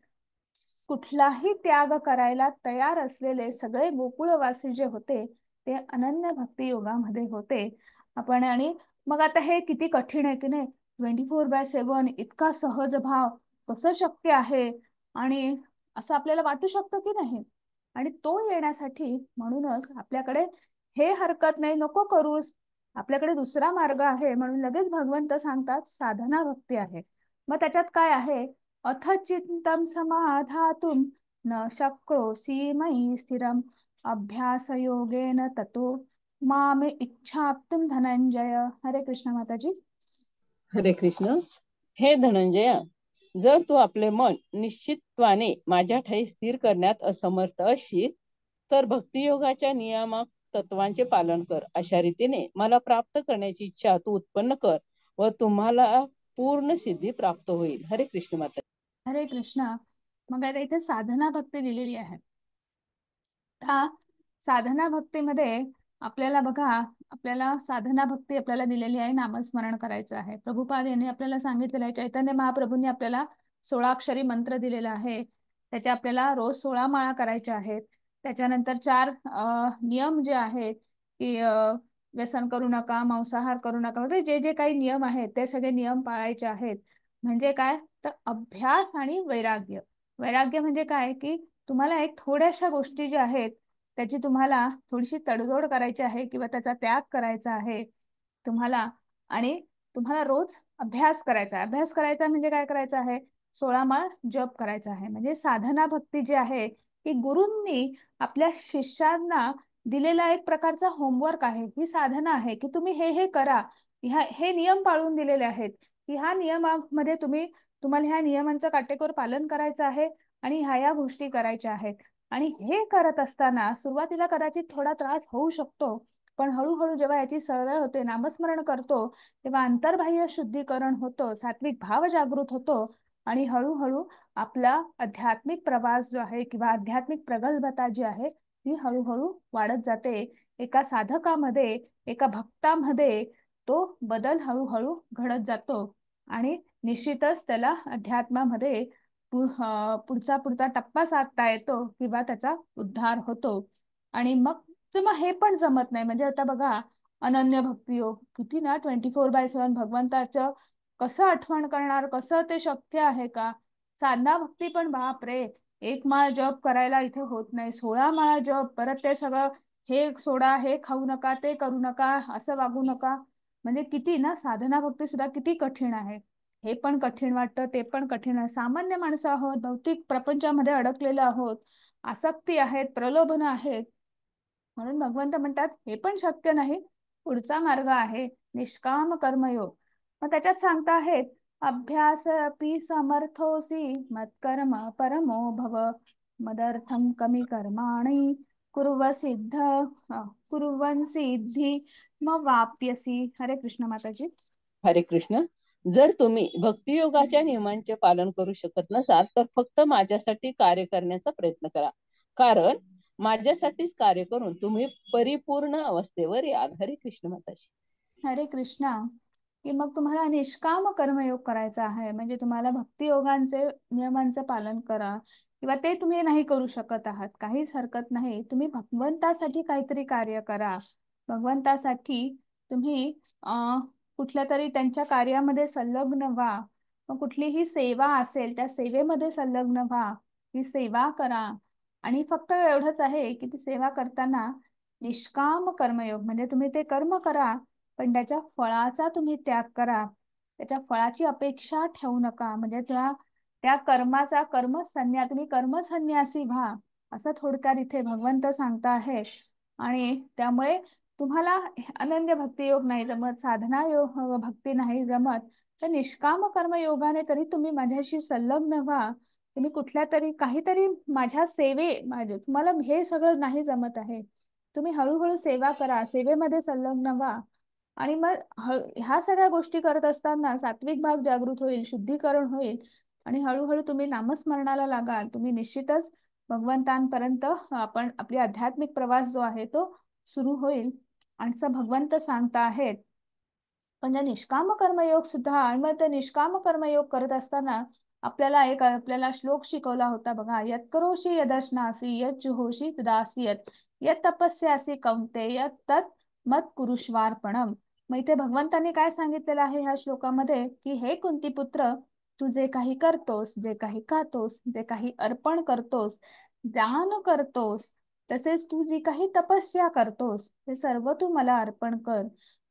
कुठलाही त्याग करायला तयार असलेले सगळे गोकुळवासी जे होते ते अनन्य भक्ती योगामध्ये होते. आपण आणि मग आता हे किती कठीण आहे की नाही, 24/7 इतका सहज भाव कसं शक्य आहे, आणि असं आपल्याला वाटू शकतं की नाही. आणि तो येण्यासाठी म्हणूनच आपल्याकडे हे हरकत नाही, नको करूस, आपल्याकडे दुसरा मार्ग आहे. म्हणून लगेच भगवंत सांगतात साधना भक्ती आहे. मग त्याच्यात काय आहे, अथ चित्तं समाधातुं न शक्नोषि मयि स्थिरम् अभ्यासयोगेन ततो माम इच्छाप्तुं धनंजय. हरे कृष्ण माताजी. हरे कृष्ण. हे धनंजय, जर तू आपले मन निश्चितत्वाने माझ्या ठाई स्थिर करण्यात असमर्थ असशील तर भक्तियोगाच्या नियामक तत्वांचे पालन कर. अशा रीतीने मला प्राप्त करण्याची इच्छा तू उत्पन्न कर व तुम्हाला पूर्ण सिद्धी प्राप्त होईल. हरे कृष्ण माता. हरे कृष्ण. मग आता इथे साधना भक्ती दिलेली आहे. त्या साधना भक्तीमध्ये आपल्याला बघा, आपल्याला साधना भक्ती आपल्याला दिलेली आहे, नामस्मरण करायचं आहे. प्रभुपाद यांनी आपल्याला सांगितलेलं आहे, चैतन्य महाप्रभूंनी आपल्याला 16 अक्षरी मंत्र दिलेला आहे. त्याच्या आपल्याला रोज 16 माळा करायच्या आहेत. त्याच्यानंतर 4 नियम जे आहेत की व्यसन करू नका, मांसाहार करू नका, म्हणजे जे जे काही नियम आहेत ते सगळे नियम पाळायचे आहेत. म्हणजे काय, तर अभ्यास आणि वैराग्य. वैराग्य म्हणजे काय, की तुम्हाला एक थोड्याशा गोष्टी ज्या आहेत त्याची तुम्हाला थोडीशी तडजोड करायची आहे किंवा त्याचा त्याग करायचा आहे तुम्हाला. आणि तुम्हाला रोज अभ्यास करायचा आहे. अभ्यास करायचा म्हणजे काय करायचं आहे, 16 माळ जप करायचा आहे. म्हणजे साधना भक्ती जी आहे की गुरूंनी आपल्या शिष्यांना दिलेला एक प्रकारचा होमवर्क आहे, ही साधना आहे की तुम्ही हे करा. हे नियम पाळून दिलेले आहेत की ह्या नियमामध्ये तुम्हाला ह्या नियमांचं काटेकोर पालन करायचं आहे आणि ह्या गोष्टी करायच्या आहेत. आणि हे करत असताना सुरुवातीला कदाचित थोडा त्रास होऊ शकतो, पण हळूहळू जेव्हा याची सवय होते, नामस्मरण करतो, तेव्हा अंतर्बाह्य शुद्धीकरण होतं, सात्विक भाव जागृत होतो आणि हळूहळू आपला आध्यात्मिक प्रवास जो आहे किंवा आध्यात्मिक प्रगल्भता जी आहे ती हळूहळू वाढत जाते. एका साधकामध्ये, एका भक्तामध्ये तो बदल हळूहळू घडत जातो आणि निश्चितच त्याला अध्यात्मामध्ये पुढचा पुढचा टप्पा साधता येतो किंवा त्याचा उद्धार होतो. आणि मग मग हे पण जमत नाही, म्हणजे आता बघा, अनन्य भक्ती योग किती ना, 24/7 भगवंताचं कसं आठवण करणार, कसं ते शक्य आहे का. साधना भक्ती पण बाप रे, एक माळ जप करायला इथे होत नाही, 16 माळा जप, परत ते सगळं, हे सोडा, हे खाऊ नका, ते करू नका, असं वागू नका. म्हणजे किती ना, साधना भक्ती सुद्धा किती कठीण आहे. हे पण कठीण वाटतं, ते पण कठीण आहे. सामान्य माणसं आहोत, भौतिक प्रपंचामध्ये अडकलेलो आहोत, आसक्ती आहेत, प्रलोभन आहेत. म्हणून भगवंत म्हणतात हे पण शक्य नाही, पुढचा मार्ग आहे निष्काम कर्मयोग. मग त्याच्यात सांगता आहेत, अभ्यास अपि समर्थोसी मत्कर्म परमो भव, मदर्थम कमी कर्माणि कुर्व सिद्ध कुर्वन सिद्धी मग वाप्यसी. हरे कृष्ण माताजी. हरे कृष्ण. जर तुम्ही भक्तियोगाच्या नियमांचे पालन करू शकत नसाल तर फक्त माझ्यासाठी कार्य करण्याचा प्रयत्न करा, कारण माझ्यासाठीच कार्य करून तुम्ही परिपूर्ण अवस्थेवर याल. हरे कृष्ण माताजी. हरे कृष्णा. की मग तुम्हाला निष्काम कर्मयोग करायचा आहे, म्हणजे तुम्हाला भक्ती योगांचे नियमांचं पालन करा, किंवा ते तुम्ही नाही करू शकत आहात, काहीच हरकत नाही. तुम्ही भगवंतासाठी काहीतरी कार्य करा. भगवंतासाठी तुम्ही कुठल्या तरी त्यांच्या कार्यामध्ये संलग्न व्हा. मग कुठलीही सेवा असेल त्या सेवेमध्ये संलग्न व्हा, ही सेवा करा. आणि फक्त एवढंच आहे की ती सेवा करताना निष्काम कर्मयोग, म्हणजे तुम्ही ते कर्म करा पण त्याच्या फळाचा तुम्ही त्याग करा. त्याच्या फळाची अपेक्षा ठेवू नका. म्हणजे त्या त्या कर्माचा तुम्ही कर्मसन्यासी व्हा, असं थोडक्यात इथे भगवंत सांगता आहे. आणि त्यामुळे तुम्हाला अनन्य भक्ती योग नाही जमत, साधना योग भक्ती नाही जमत, तर निष्काम कर्म योगाने तरी तुम्ही माझ्याशी संलग्न व्हा. तुम्ही कुठल्या तरी काहीतरी माझ्या माझे तुम्हाला हे सगळं नाही जमत आहे, तुम्ही हळूहळू सेवा करा, सेवेमध्ये संलग्न व्हा. आणि मग ह्या सगळ्या गोष्टी करत असताना सात्विक भाग जागृत होईल, शुद्धीकरण होईल आणि हळूहळू तुम्ही नामस्मरणाला लागाल. तुम्ही निश्चितच भगवंतांपर्यंत आपण आपली आध्यात्मिक प्रवास जो आहे तो सुरू होईल. आणि असं भगवंत सांगता आहेत. पण त्या निष्काम कर्मयोग सुद्धा, आणि मग ते निष्काम कर्मयोग करत असताना आपल्याला श्लोक शिकवला होता बघा, यत करोषि यदश्नासी यत जुहोषि तदासी यत तपस्यासी कौंतेय तत् मत कुरुष्वार्पणम. मग इथे भगवंतांनी काय सांगितलेलं आहे ह्या श्लोकामध्ये, की हे कुंती पुत्र, तू जे काही करतोस, जे काही खातोस, जे काही अर्पण करतोस, दान करतोस, तसेच तू जी काही तपस्या करतोस, ते सर्व तू मला अर्पण कर.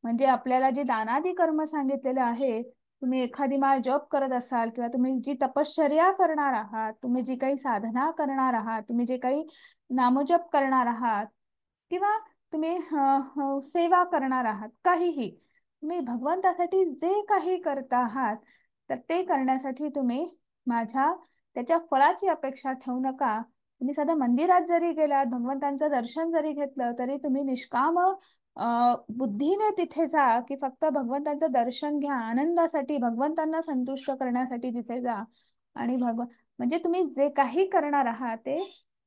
म्हणजे आपल्याला जे दानादी कर्म सांगितलेलं आहे, तुम्ही एखादी माळ जप करत असाल किंवा तुम्ही जी तपश्चर्या करणार आहात, तुम्ही जी काही साधना करणार आहात, तुम्ही जे काही नामजप करणार आहात, किंवा तुम्ही सेवा करणार आहात, काहीही तुम्ही भगवंतासाठी जे काही करता आहात, तर ते करण्यासाठी तुम्ही माझ्या त्याच्या फळाची अपेक्षा ठेवू नका. तुम्ही साध्या मंदिरात जरी गेलात, भगवंतांचं दर्शन जरी घेतलं, तरी तुम्ही निष्काम बुद्धीने तिथे जा, की फक्त भगवंतांचं दर्शन घ्या, आनंदासाठी, भगवंतांना संतुष्ट करण्यासाठी तिथे जा. आणि म्हणजे तुम्ही जे काही करणार आहात ते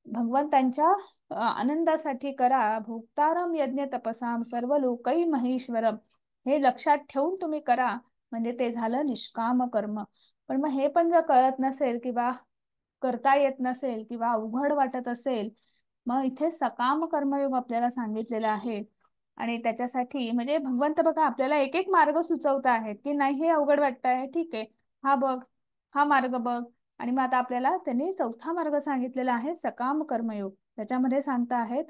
भगवंतांच्या आनंदासाठी करा. भोक्तारम यज्ञ तपसाम सर्व लोकै महेश्वरम, हे लक्षात ठेवून तुम्ही करा, म्हणजे ते झालं निष्काम कर्म. पण मग हे पण जर कळत नसेल किंवा करता येत नसेल किंवा अवघड वाटत असेल, मग इथे सकाम कर्मयोग आपल्याला सांगितलेला आहे. आणि त्याच्यासाठी म्हणजे भगवंत बघा आपल्याला एक एक मार्ग सुचवत आहेत की नाही हे अवघड वाटत आहे, ठीक आहे, हा बघ, हा मार्ग बघ. आणि मग आता आपल्याला त्यांनी चौथा मार्ग सांगितलेला आहे सकाम कर्मयोग. त्याच्यामध्ये सांगता आहेत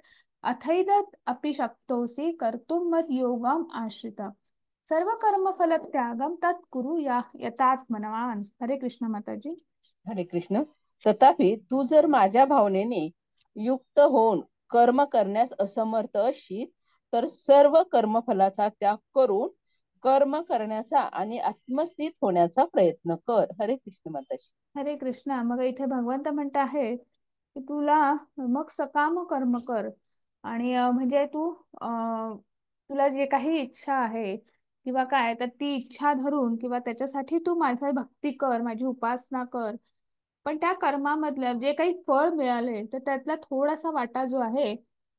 अथैदत अपि शक्तोसी कर्तुम मद योगम आश्रिता सर्व कर्म फल त्यागम तत् कुरु या यतात्मनवान. हरे कृष्ण माताजी. हरे कृष्ण. तथापि तू जर माझ्या भावनेने युक्त होऊन कर्म करण्यास असमर्थ असशील तर सर्व कर्मफलाचा त्याग करून कर्म करण्याचा आणि आत्मस्थित होण्याचा प्रयत्न कर. हरे कृष्ण माताजी. हरे कृष्णा. मग इथे भगवंत म्हणत आहे की तुला मग सकाम कर्म कर. आणि म्हणजे तुला जे काही इच्छा आहे किंवा काय तर ती इच्छा धरून किंवा त्याच्यासाठी तू माझी भक्ती कर, माझी उपासना कर. पण त्या कर्मामधलं जे काही फळ मिळाले तर त्यातला थोडासा वाटा जो आहे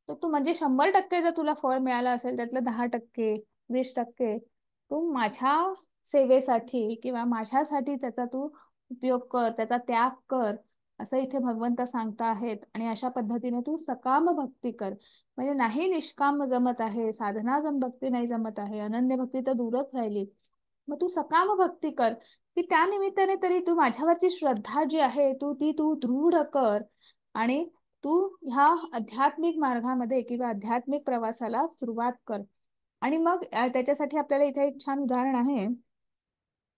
तो तू म्हणजे 100% जर तुला फळ मिळालं असेल त्यातलं 10%, 20% तू माझ्या सेवेसाठी किंवा माझ्यासाठी त्याचा तू उपयोग कर, त्याचा त्याग कर, असं इथे भगवंत सांगता आहेत. आणि अशा पद्धतीने तू सकाम भक्ती कर. म्हणजे नाही निष्काम जमत आहे, साधना भक्ती नाही जमत आहे, अनन्य भक्ती तर दूरच राहिली, मग तू सकाम भक्ती कर की त्या निमित्ताने तरी तू माझ्यावरची श्रद्धा जी आहे तू दृढ कर. आणि तू ह्या आध्यात्मिक मार्गामध्ये किंवा आध्यात्मिक प्रवासाला सुरुवात कर. आणि मग त्याच्यासाठी आपल्याला इथे एक छान उदाहरण आहे,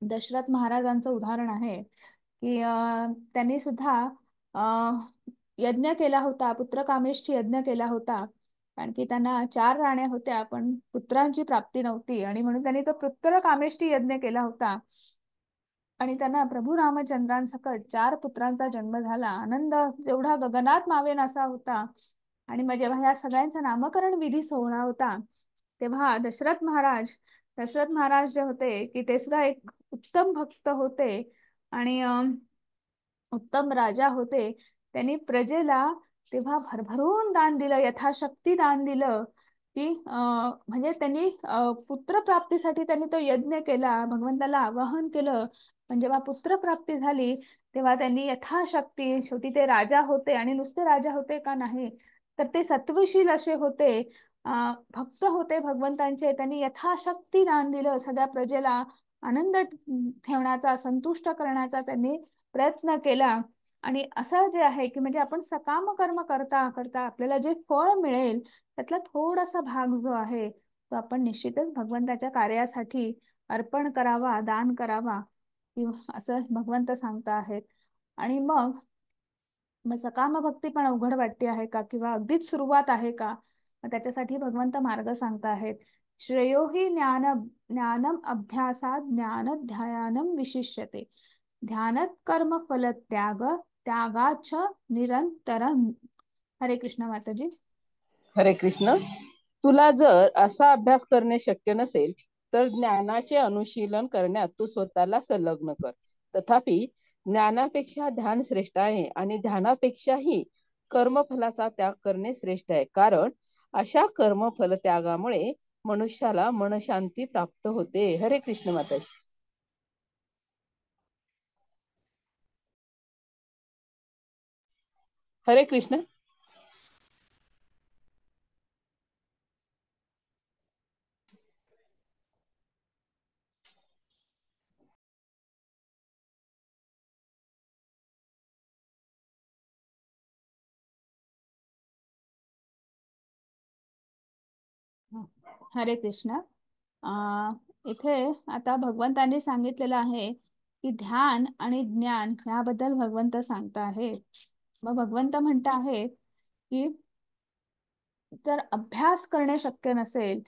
दशरथ महाराजांचं उदाहरण आहे की त्यांनी सुद्धा यज्ञ केला होता, पुत्रकामेष्ठी यज्ञ केला होता. कारण की त्यांना 4 राण्या होत्या पण पुत्रांची प्राप्ती नव्हती आणि म्हणून त्यांनी तो पुत्रकामेष्ठी यज्ञ केला होता. आणि त्यांना प्रभू रामचंद्रांसकट 4 पुत्रांचा जन्म झाला. आनंद जेवढा गगनात मावेन असा होता. आणि मग जेव्हा ह्या सगळ्यांचा नामकरण विधी सोहळा होता तेव्हा दशरथ महाराज जे होते की ते सुद्धा एक उत्तम भक्त होते आणि उत्तम राजा होते. त्यांनी प्रजेला तेव्हा भरभरून दान दिलं, यथाशक्ती दान दिलं की म्हणजे त्यांनी पुत्रप्राप्तीसाठी त्यांनी तो यज्ञ केला, भगवंताला आवाहन केलं. पण जेव्हा पुत्रप्राप्ती झाली तेव्हा त्यांनी यथाशक्ती, शेवटी ते राजा होते आणि नुसते राजा होते का नाही तर ते सत्वशील असे होते, भक्त होते भगवंतांचे. त्यांनी यथाशक्ती दान दिलं, सगळ्या प्रजेला आनंद ठेवण्याचा, संतुष्ट करण्याचा त्यांनी प्रयत्न केला. आणि असं जे आहे की म्हणजे आपण सकाम कर्म करता करता आपल्याला जे फळ मिळेल त्यातला थोडासा भाग जो आहे तो आपण निश्चितच भगवंताच्या कार्यासाठी अर्पण करावा, दान करावा किंवा असं भगवंत सांगता आहेत. आणि मग सकाम भक्ती पण अवघड वाटते आहे का किंवा अगदीच सुरुवात आहे का, मग त्याच्यासाठी भगवंत मार्ग सांगता आहेत. श्रेयो हि ज्ञानम अभ्यासात ज्ञान ध्यानम विशिष्यते ध्यानत कर्म फल त्यागाच निरंतरम. हरे कृष्ण माताजी. हरे कृष्ण. तुला जर असा अभ्यास करणे शक्य नसेल तर ज्ञानाचे अनुशीलन करण्यात तू स्वतःला संलग्न कर. तथापि ज्ञानापेक्षा ध्यान श्रेष्ठ आहे आणि ध्यानापेक्षाही कर्मफलाचा त्याग करणे श्रेष्ठ आहे. कारण अशा कर्मफल त्यागामुळे मनुष्याला मनशांती प्राप्त होते. हरे कृष्ण माताजी. हरे कृष्ण. हरे कृष्ण. इथे आता भगवंतांनी सांगितलेलं आहे की ध्यान आणि ज्ञान याबद्दल भगवंत सांगता आहेत. मग भगवंत म्हणत आहेत की जर अभ्यास करणे शक्य नसेल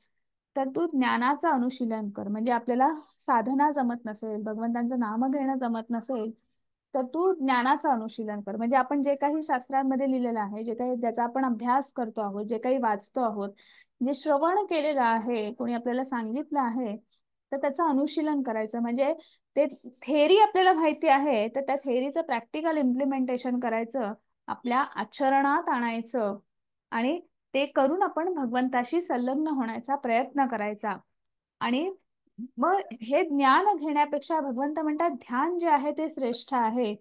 तर तू ज्ञानाचं अनुशीलन कर. म्हणजे आपल्याला साधना जमत नसेल, भगवंतांचं नाम घेणं जमत नसेल तर तू ज्ञानाचं अनुशीलन कर. म्हणजे आपण जे काही शास्त्रांमध्ये लिहिलेलं आहे, जे काही ज्याचा आपण अभ्यास करतो आहोत, जे काही वाचतो आहोत, जे श्रवण केलेलं आहे, कोणी आपल्याला सांगितलं आहे तर त्याचं अनुशीलन करायचं. म्हणजे ते थेअरी आपल्याला माहिती आहे तर त्या थेअरीचं प्रॅक्टिकल इम्प्लिमेंटेशन करायचं, आपल्या आचरणात आणायचं. आणि ते करून आपण भगवंताशी संलग्न होण्याचा प्रयत्न करायचा. आणि मग हे ज्ञान घेण्यापेक्षा भगवंत म्हणतात ध्यान जे आहे ते श्रेष्ठ आहे.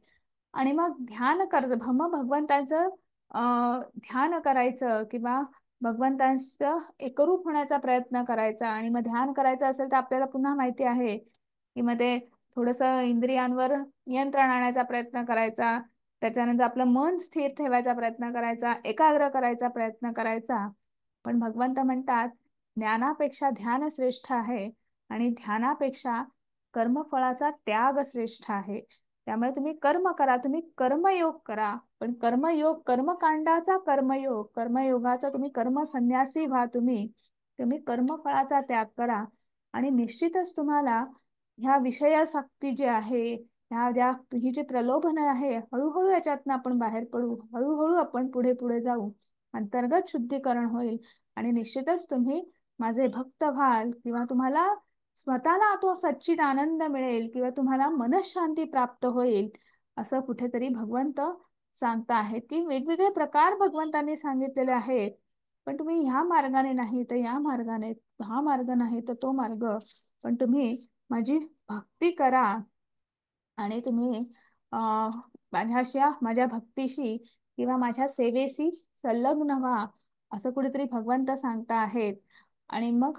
आणि मग ध्यान कर, मग भगवंताचं ध्यान करायचं किंवा भगवंतांचं एकरूप होण्याचा प्रयत्न करायचा. आणि मग ध्यान करायचं असेल तर आपल्याला पुन्हा माहिती आहे की मध्ये थोडस इंद्रियांवर नियंत्रण आणण्याचा प्रयत्न करायचा. त्याच्यानंतर आपलं मन स्थिर ठेवायचा प्रयत्न करायचा, एकाग्र करायचा प्रयत्न करायचा. पण भगवंत म्हणतात ज्ञानापेक्षा ध्यान श्रेष्ठ आहे आणि ध्यानापेक्षा कर्मफळाचा त्याग श्रेष्ठ आहे. त्यामुळे तुम्ही कर्म करा, तुम्ही कर्मयोग करा, पण कर्मयोग कर्मकांडाचा कर्मयोग, कर्मयोगाचा तुम्ही कर्म संन्यासी व्हा. तुम्ही तुम्ही कर्मफळाचा त्याग करा. आणि निश्चितच तुम्हाला ह्या विषयासक्ती जी आहे, ही जी प्रलोभन आहे, हळूहळू याच्यातनं आपण बाहेर पडू, हळूहळू आपण पुढे पुढे जाऊ, अंतर्गत शुद्धीकरण होईल. आणि निश्चितच तुम्ही माझे भक्त व्हाल, किंवा तुम्हाला स्वतःला तो सच्चिद आनंद मिळेल, किंवा तुम्हाला मनःशांती प्राप्त होईल. असं कुठेतरी भगवंत सांगता आहेत की वेगवेगळे प्रकार भगवंतांनी सांगितलेले आहेत. पण तुम्ही ह्या मार्गाने नाही तर या मार्गाने, हा मार्ग नाही तर तो मार्ग, पण तुम्ही माझी भक्ती करा. आणि तुम्ही माझ्या भक्तीशी किंवा माझ्या सेवेशी संलग्न व्हा, असं कुठेतरी भगवंत सांगता आहेत. आणि मग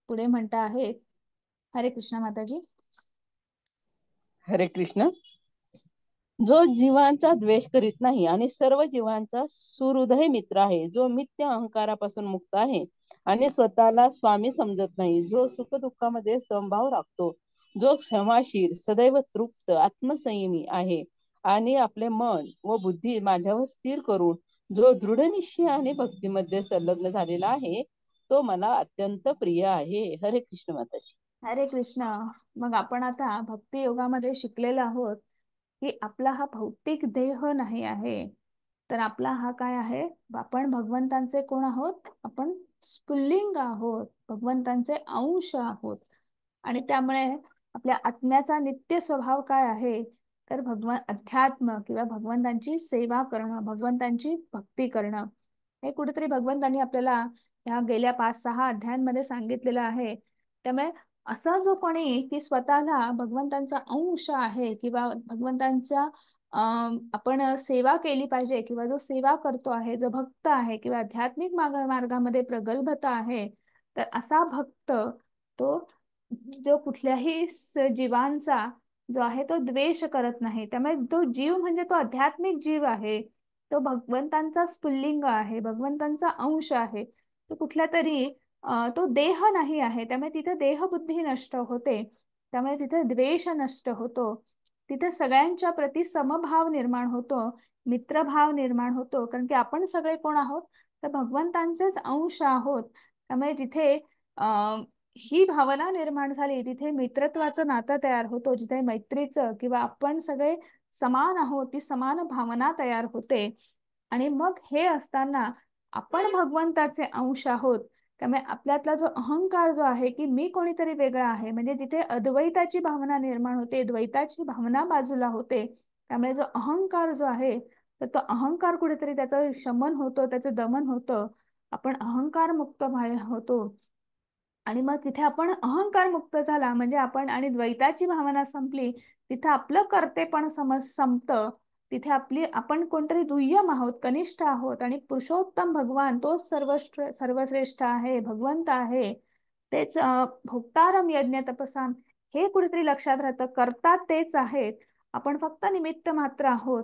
पुढे म्हणता आहेत. हरे कृष्ण माताजी. हरे कृष्ण. जो जीवांचा द्वेष करीत नाही आणि सर्व जीवांचा सुहृदय मित्र आहे, जो मिथ्य अहंकारापासून मुक्त आहे आणि स्वतःला स्वामी समजत नाही, जो सुख दुःखामध्ये समभाव राखतो, जो क्षमाशील, सदैव तृप्त, आत्मसंयमी आहे आणि आपले मन व बुद्धी माझ्यावर स्थिर करून जो दृढ निश्चय आणि भक्तीमध्ये संलग्न झालेला आहे, तो मला अत्यंत प्रिय आहे. हरे कृष्ण माताजी. हरे कृष्ण. मग आपण आता भक्ती योगामध्ये शिकलेलो आहोत की आपला हा भौतिक देह नाही आहे, तर आपला हा काय आहे, आपण भगवंतांचे कोण आहोत, आपण स्फुल्लिंग आहोत, भगवंतांचे अंश आहोत. आणि त्यामुळे आपल्या आत्म्याचा नित्य स्वभाव काय आहे, तर अध्यात्म किंवा भगवंतांची सेवा करणं, भगवंतांची भक्ती करणं. हे कुठेतरी भगवंतांनी आपल्याला ह्या गेल्या 5-6 अध्यायांमध्ये सांगितलेलं आहे. त्यामुळे असा जो कोणी की स्वतःला भगवंतांचा अंश आहे किंवा भगवंतांच्या आपण सेवा केली पाहिजे, किंवा जो सेवा करतो आहे, जो भक्त आहे किंवा आध्यात्मिक मार्गामध्ये प्रगल्भता आहे, तर असा भक्त तो जो कुठल्याही जीवांचा जो आहे तो द्वेष करत नाही. त्यामुळे तो जीव म्हणजे तो आध्यात्मिक जीव आहे, तो भगवंतांचा स्फुल्लिंग आहे, भगवंतांचा अंश आहे. तो कुठल्या तरी तो देह नाही आहे. त्यामुळे तिथे देहबुद्धी नष्ट होते, त्यामुळे तिथे द्वेष नष्ट होतो, तिथे सगळ्यांच्या प्रती समभाव निर्माण होतो, मित्रभाव निर्माण होतो. कारण की आपण सगळे कोण आहोत, तर भगवंतांचेच अंश आहोत. त्यामुळे जिथे ही भावना निर्माण झाली, तिथे मित्रत्वाचं नातं तयार होतो. जिथे मैत्रीचं किंवा आपण सगळे समान आहोत, ती समान भावना तयार होते. आणि मग हे असताना आपण भगवंताचे अंश आहोत. त्यामुळे आपल्यातला जो अहंकार जो आहे की मी कोणीतरी वेगळा आहे, म्हणजे तिथे अद्वैताची भावना निर्माण होते, द्वैताची भावना बाजूला होते. त्यामुळे जो अहंकार जो आहे, तर तो अहंकार कुठेतरी त्याचं शमन होतं, त्याचं दमन होतं, आपण अहंकार मुक्त होतो. आणि मग तिथे आपण अहंकार मुक्त झाला म्हणजे आपण, आणि द्वैताची भावना संपली, तिथे आपलं कर्तेपण संपतं. तिथे आपण कोणतरी दुय्यम आहोत, कनिष्ठ आहोत, आणि पुरुषोत्तम भगवान तोच सर्वश्रेष्ठ आहे, भगवंत आहे. तेच भोक्तारम यज्ञ तपसाम, हे कुठेतरी लक्षात राहतं. करतात तेच आहेत, आपण फक्त निमित्त मात्र आहोत.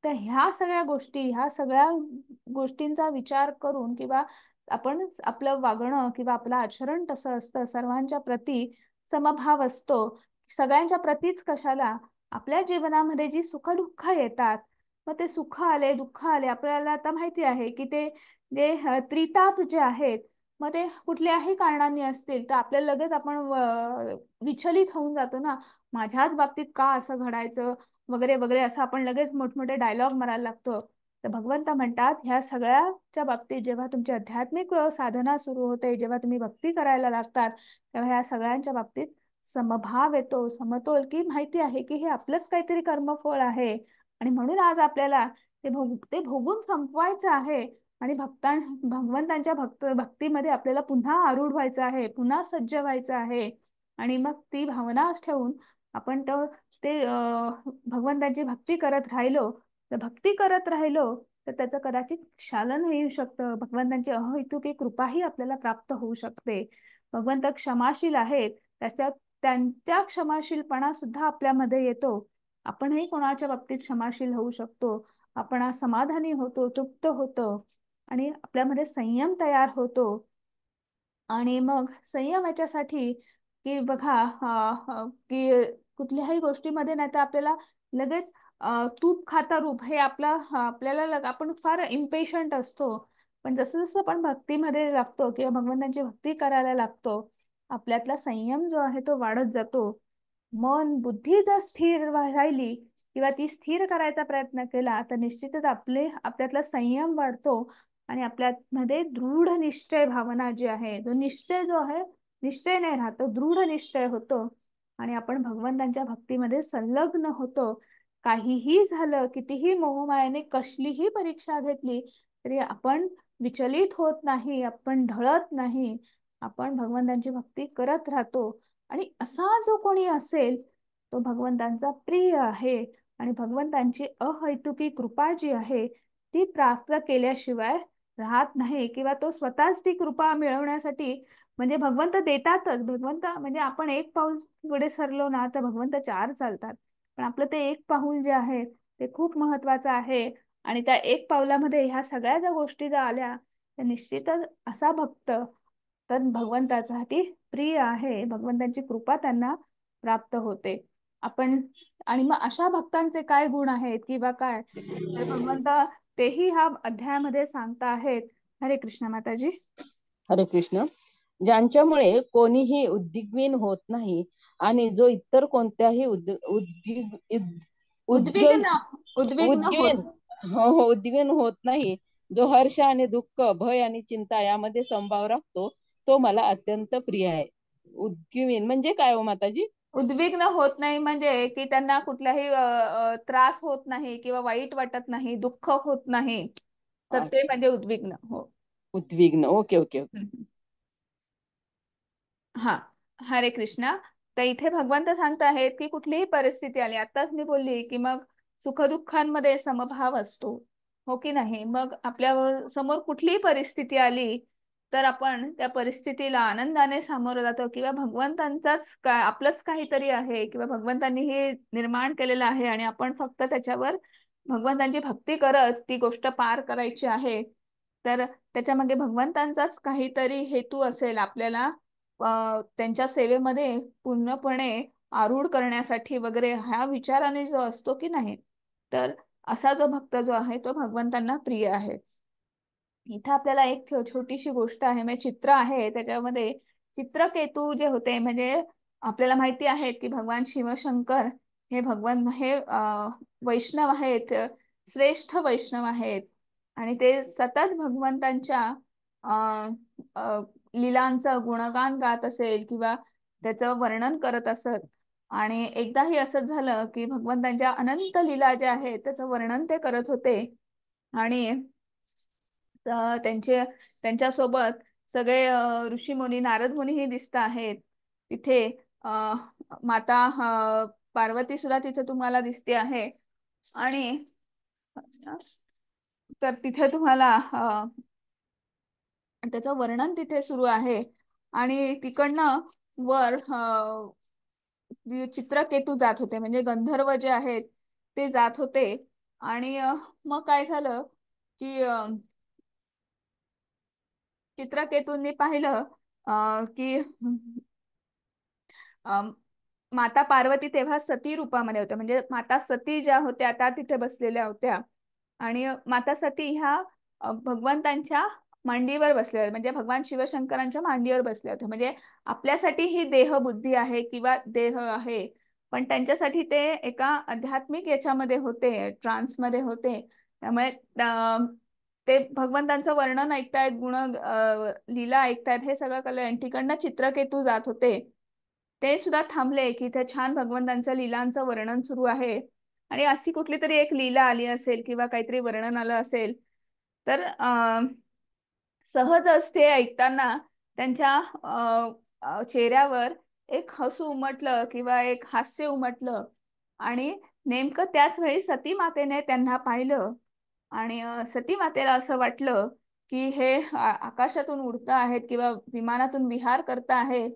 तर ह्या सगळ्या गोष्टींचा विचार करून, किंवा आपण आपलं वागणं किंवा आपलं आचरण तसं असतं, सर्वांच्या प्रती समभाव असतो. सगळ्यांच्या प्रतीच कशाला, आपल्या जीवनामध्ये जी सुख दुःख येतात, मग ते सुख आले दुःख आले, आपल्याला आता माहिती आहे की ते जे त्रिताप जे आहेत, मग ते कुठल्याही कारणांनी असतील तर आपल्याला लगेच आपण विचलित होऊन जातो ना, माझ्याच बाबतीत का असं घडायचं वगैरे वगैरे, असं आपण लगेच मोठमोठे डायलॉग मारायला लागतो. तर भगवंत म्हणतात ह्या सगळ्याच्या बाबतीत जेव्हा तुमची आध्यात्मिक साधना सुरू होते, जेव्हा तुम्ही भक्ती करायला लागतात, तेव्हा ह्या सगळ्यांच्या बाबतीत समभाव येतो, समतोल, की माहिती आहे की हे आपलंच काहीतरी कर्मफळ आहे. आणि म्हणून आज आपल्याला ते भोगून संपवायचं आहे. आणि भगवंतांच्या भक्तीमध्ये आपल्याला पुन्हा आरूढ व्हायचं आहे, पुन्हा सज्ज व्हायचं आहे. आणि मग ती भावना ठेवून आपण भगवंतांची भक्ती करत राहिलो, तर भक्ती करत राहिलो तर त्याचं कदाचित क्षालन होऊ शकतं, भगवंतांची अहेतुकी कृपाही आपल्याला प्राप्त होऊ शकते. भगवंत क्षमाशील आहेत, त्याच्या त्यांच्या क्षमाशीलपणा सुद्धा आपल्यामध्ये येतो. आपणही कोणाच्या बाबतीत क्षमाशील होऊ शकतो. आपण समाधानी होतो, तृप्त होतो आणि आपल्यामध्ये संयम तयार होतो. आणि मग संयम याच्यासाठी की बघा की कुठल्याही गोष्टीमध्ये नाही तर आपल्याला लगेच तूप खाता रूप हे आपल्याला आपण फार इम्पेशंट असतो. पण जसं जसं आपण भक्तीमध्ये लागतो किंवा भगवंतांची भक्ती करायला लागतो, आपल्यातला संयम जो आहे तो वाढत जातो. मन बुद्धी जर स्थिर राहिली किंवा ती स्थिर करायचा प्रयत्न केला तर निश्चितच आपल्यातला संयम वाढतो आणि आपल्यामध्ये दृढ निश्चय भावना जी आहे, तो निश्चय जो आहे निश्चय नाही राहतो, दृढ निश्चय होतो आणि आपण भगवंतांच्या भक्तीमध्ये संलग्न होतो. काहीही झालं, कितीही मोहमायाने कसलीही परीक्षा घेतली तरी आपण विचलित होत नाही, आपण ढळत नाही, आपण भगवंतांची भक्ती करत राहतो. आणि असा जो कोणी असेल तो भगवंतांचा प्रिय आहे आणि भगवंतांची अहैतुकी कृपा जी आहे ती प्राप्त केल्याशिवाय राहत नाही किंवा तो स्वतःच ती कृपा मिळवण्यासाठी म्हणजे भगवंत देतातच. भगवंत म्हणजे आपण एक पाऊल पुढे सरलो ना तर भगवंत चार चालतात. पण आपलं ते एक पाऊल जे आहे ते खूप महत्वाचं आहे आणि त्या एक पावलामध्ये ह्या सगळ्या ज्या गोष्टी जर आल्या तर निश्चितच असा भक्त तर भगवंताचा हाती प्रिय आहे, भगवंतांची कृपा त्यांना प्राप्त होते. आपण आणि मग अशा भक्तांचे काय गुण आहेत किंवा काय तर भगवंत तेही ह्या अध्यायामध्ये सांगता आहेत. हरे कृष्ण माताजी. हरे कृष्ण. ज्यांच्यामुळे कोणीही उद्विग्न होत नाही आणि जो इतर कोणत्याही उद्ग उद्विग्न उद्विग्न उद्विग्न होत. उद्विग्न होत नाही, जो हर्ष आणि दुःख, भय आणि चिंता यामध्ये समभाव राखतो, तो मला अत्यंत प्रिय आहे. उद्विग्न म्हणजे काय हो माताजी? उद्विग्न होत नाही म्हणजे की त्यांना कुठलाही त्रास होत नाही किंवा वाईट वाटत नाही, दुःख होत नाही, तर ते अच्छा, म्हणजे उद्विग्न. हो. उद्विग्न. Okay okay okay. हम्म. हा. हरे कृष्णा. तर इथे भगवंत सांगत आहेत की कुठलीही परिस्थिती आली, आताच मी बोलली की मग सुखदुःखांमध्ये समभाव असतो, हो की नाही. मग आपल्या समोर कुठलीही परिस्थिती आली तर आपण त्या परिस्थितीला आनंदाने सामोरं जातो किंवा भगवंतांचाच काय आपलंच काहीतरी आहे किंवा भगवंतांनी हे निर्माण केलेलं आहे आणि आपण फक्त त्याच्यावर भगवंतांची भक्ती करत ती गोष्ट पार करायची आहे. तर त्याच्यामागे भगवंतांचाच काहीतरी हेतू असेल आपल्याला त्यांच्या सेवेमध्ये पूर्णपणे आरूढ करण्यासाठी वगैरे ह्या विचाराने जो असतो की नाही, तर असा जो भक्त जो आहे तो भगवंतांना प्रिय आहे. इथं आपल्याला एक छोटीशी गोष्ट आहे म्हणजे चित्र आहे त्याच्यामध्ये. चित्रकेतू जे होते म्हणजे आपल्याला माहिती आहे की भगवान शिवशंकर हे भगवान हे वैष्णव आहेत, श्रेष्ठ वैष्णव आहेत आणि ते सतत भगवंतांच्या अं, अं, लीलांचं गुणगान गात असेल किंवा त्याचं वर्णन करत असत. आणि एकदाही असंच झालं की भगवंतांच्या अनंत लीला ज्या आहेत त्याचं वर्णन ते करत होते आणि त्यांचे त्यांच्यासोबत सगळे ऋषी मुनी नारद मुनीही दिसत आहेत तिथे. अ, माता पार्वती सुद्धा तिथे तुम्हाला दिसते आहे आणि तर तिथे तुम्हाला त्याचं वर्णन तिथे सुरू आहे आणि तिकडनं वर चित्रकेतू जात होते म्हणजे गंधर्व जे आहेत ते जात होते. आणि मग काय झालं की चित्रकेतूंनी पाहिलं की अं, माता पार्वती तेव्हा सती रूपामध्ये होत्या म्हणजे माता सती ज्या होत्या त्या तिथे बसलेल्या होत्या आणि माता सती ह्या भगवंतांच्या मांडीवर बसल्या होत्या म्हणजे भगवान शिवशंकरांच्या मांडीवर बसल्या होत्या. म्हणजे आपल्यासाठी ही देह बुद्धी आहे किंवा देह आहे, पण त्यांच्यासाठी ते एका आध्यात्मिक याच्यामध्ये होते, ट्रान्समध्ये होते. त्यामुळे ते भगवंतांचं वर्णन ऐकतायत, लीला ऐकतायत, हे सगळं कळलं आणि तिकडनं चित्रकेतू जात होते. ते सुद्धा थांबले की इथे छान भगवंतांच्या लीलांचं वर्णन सुरू आहे आणि अशी कुठली तरी एक लीला आली असेल किंवा काहीतरी वर्णन आलं असेल तर सहजच ते ऐकताना त्यांच्या चेहऱ्यावर एक हसू उमटलं किंवा एक हास्य उमटलं आणि नेमकं त्याच वेळी सती मातेने त्यांना पाहिलं आणि सती मातेला असं वाटलं की हे आकाशातून उडत आहेत किंवा विमानातून विहार करत आहेत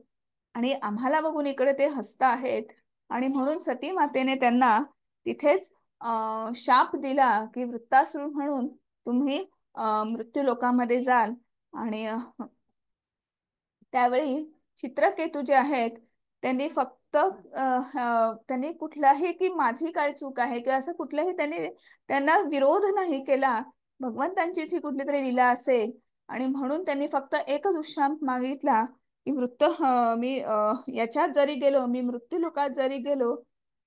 आणि आम्हाला बघून इकडे ते हसत आहेत. आणि म्हणून सती मातेने त्यांना तिथेच शाप दिला की वृत्तासुर म्हणून तुम्ही मृत्यू लोकामध्ये जाल. आणि त्यावेळी चित्रकेतू जे आहेत त्यांनी फक्त त्यांनी कुठलाही की माझी काय चूक आहे किंवा असं कुठलंही त्यांनी त्यांना विरोध नाही केला. भगवंतांचीच ही कुठली तरी लीला असेल आणि म्हणून त्यांनी फक्त एकच उशांत मागितला की मी याच्यात जरी गेलो, मी मृत्यू लोकात जरी गेलो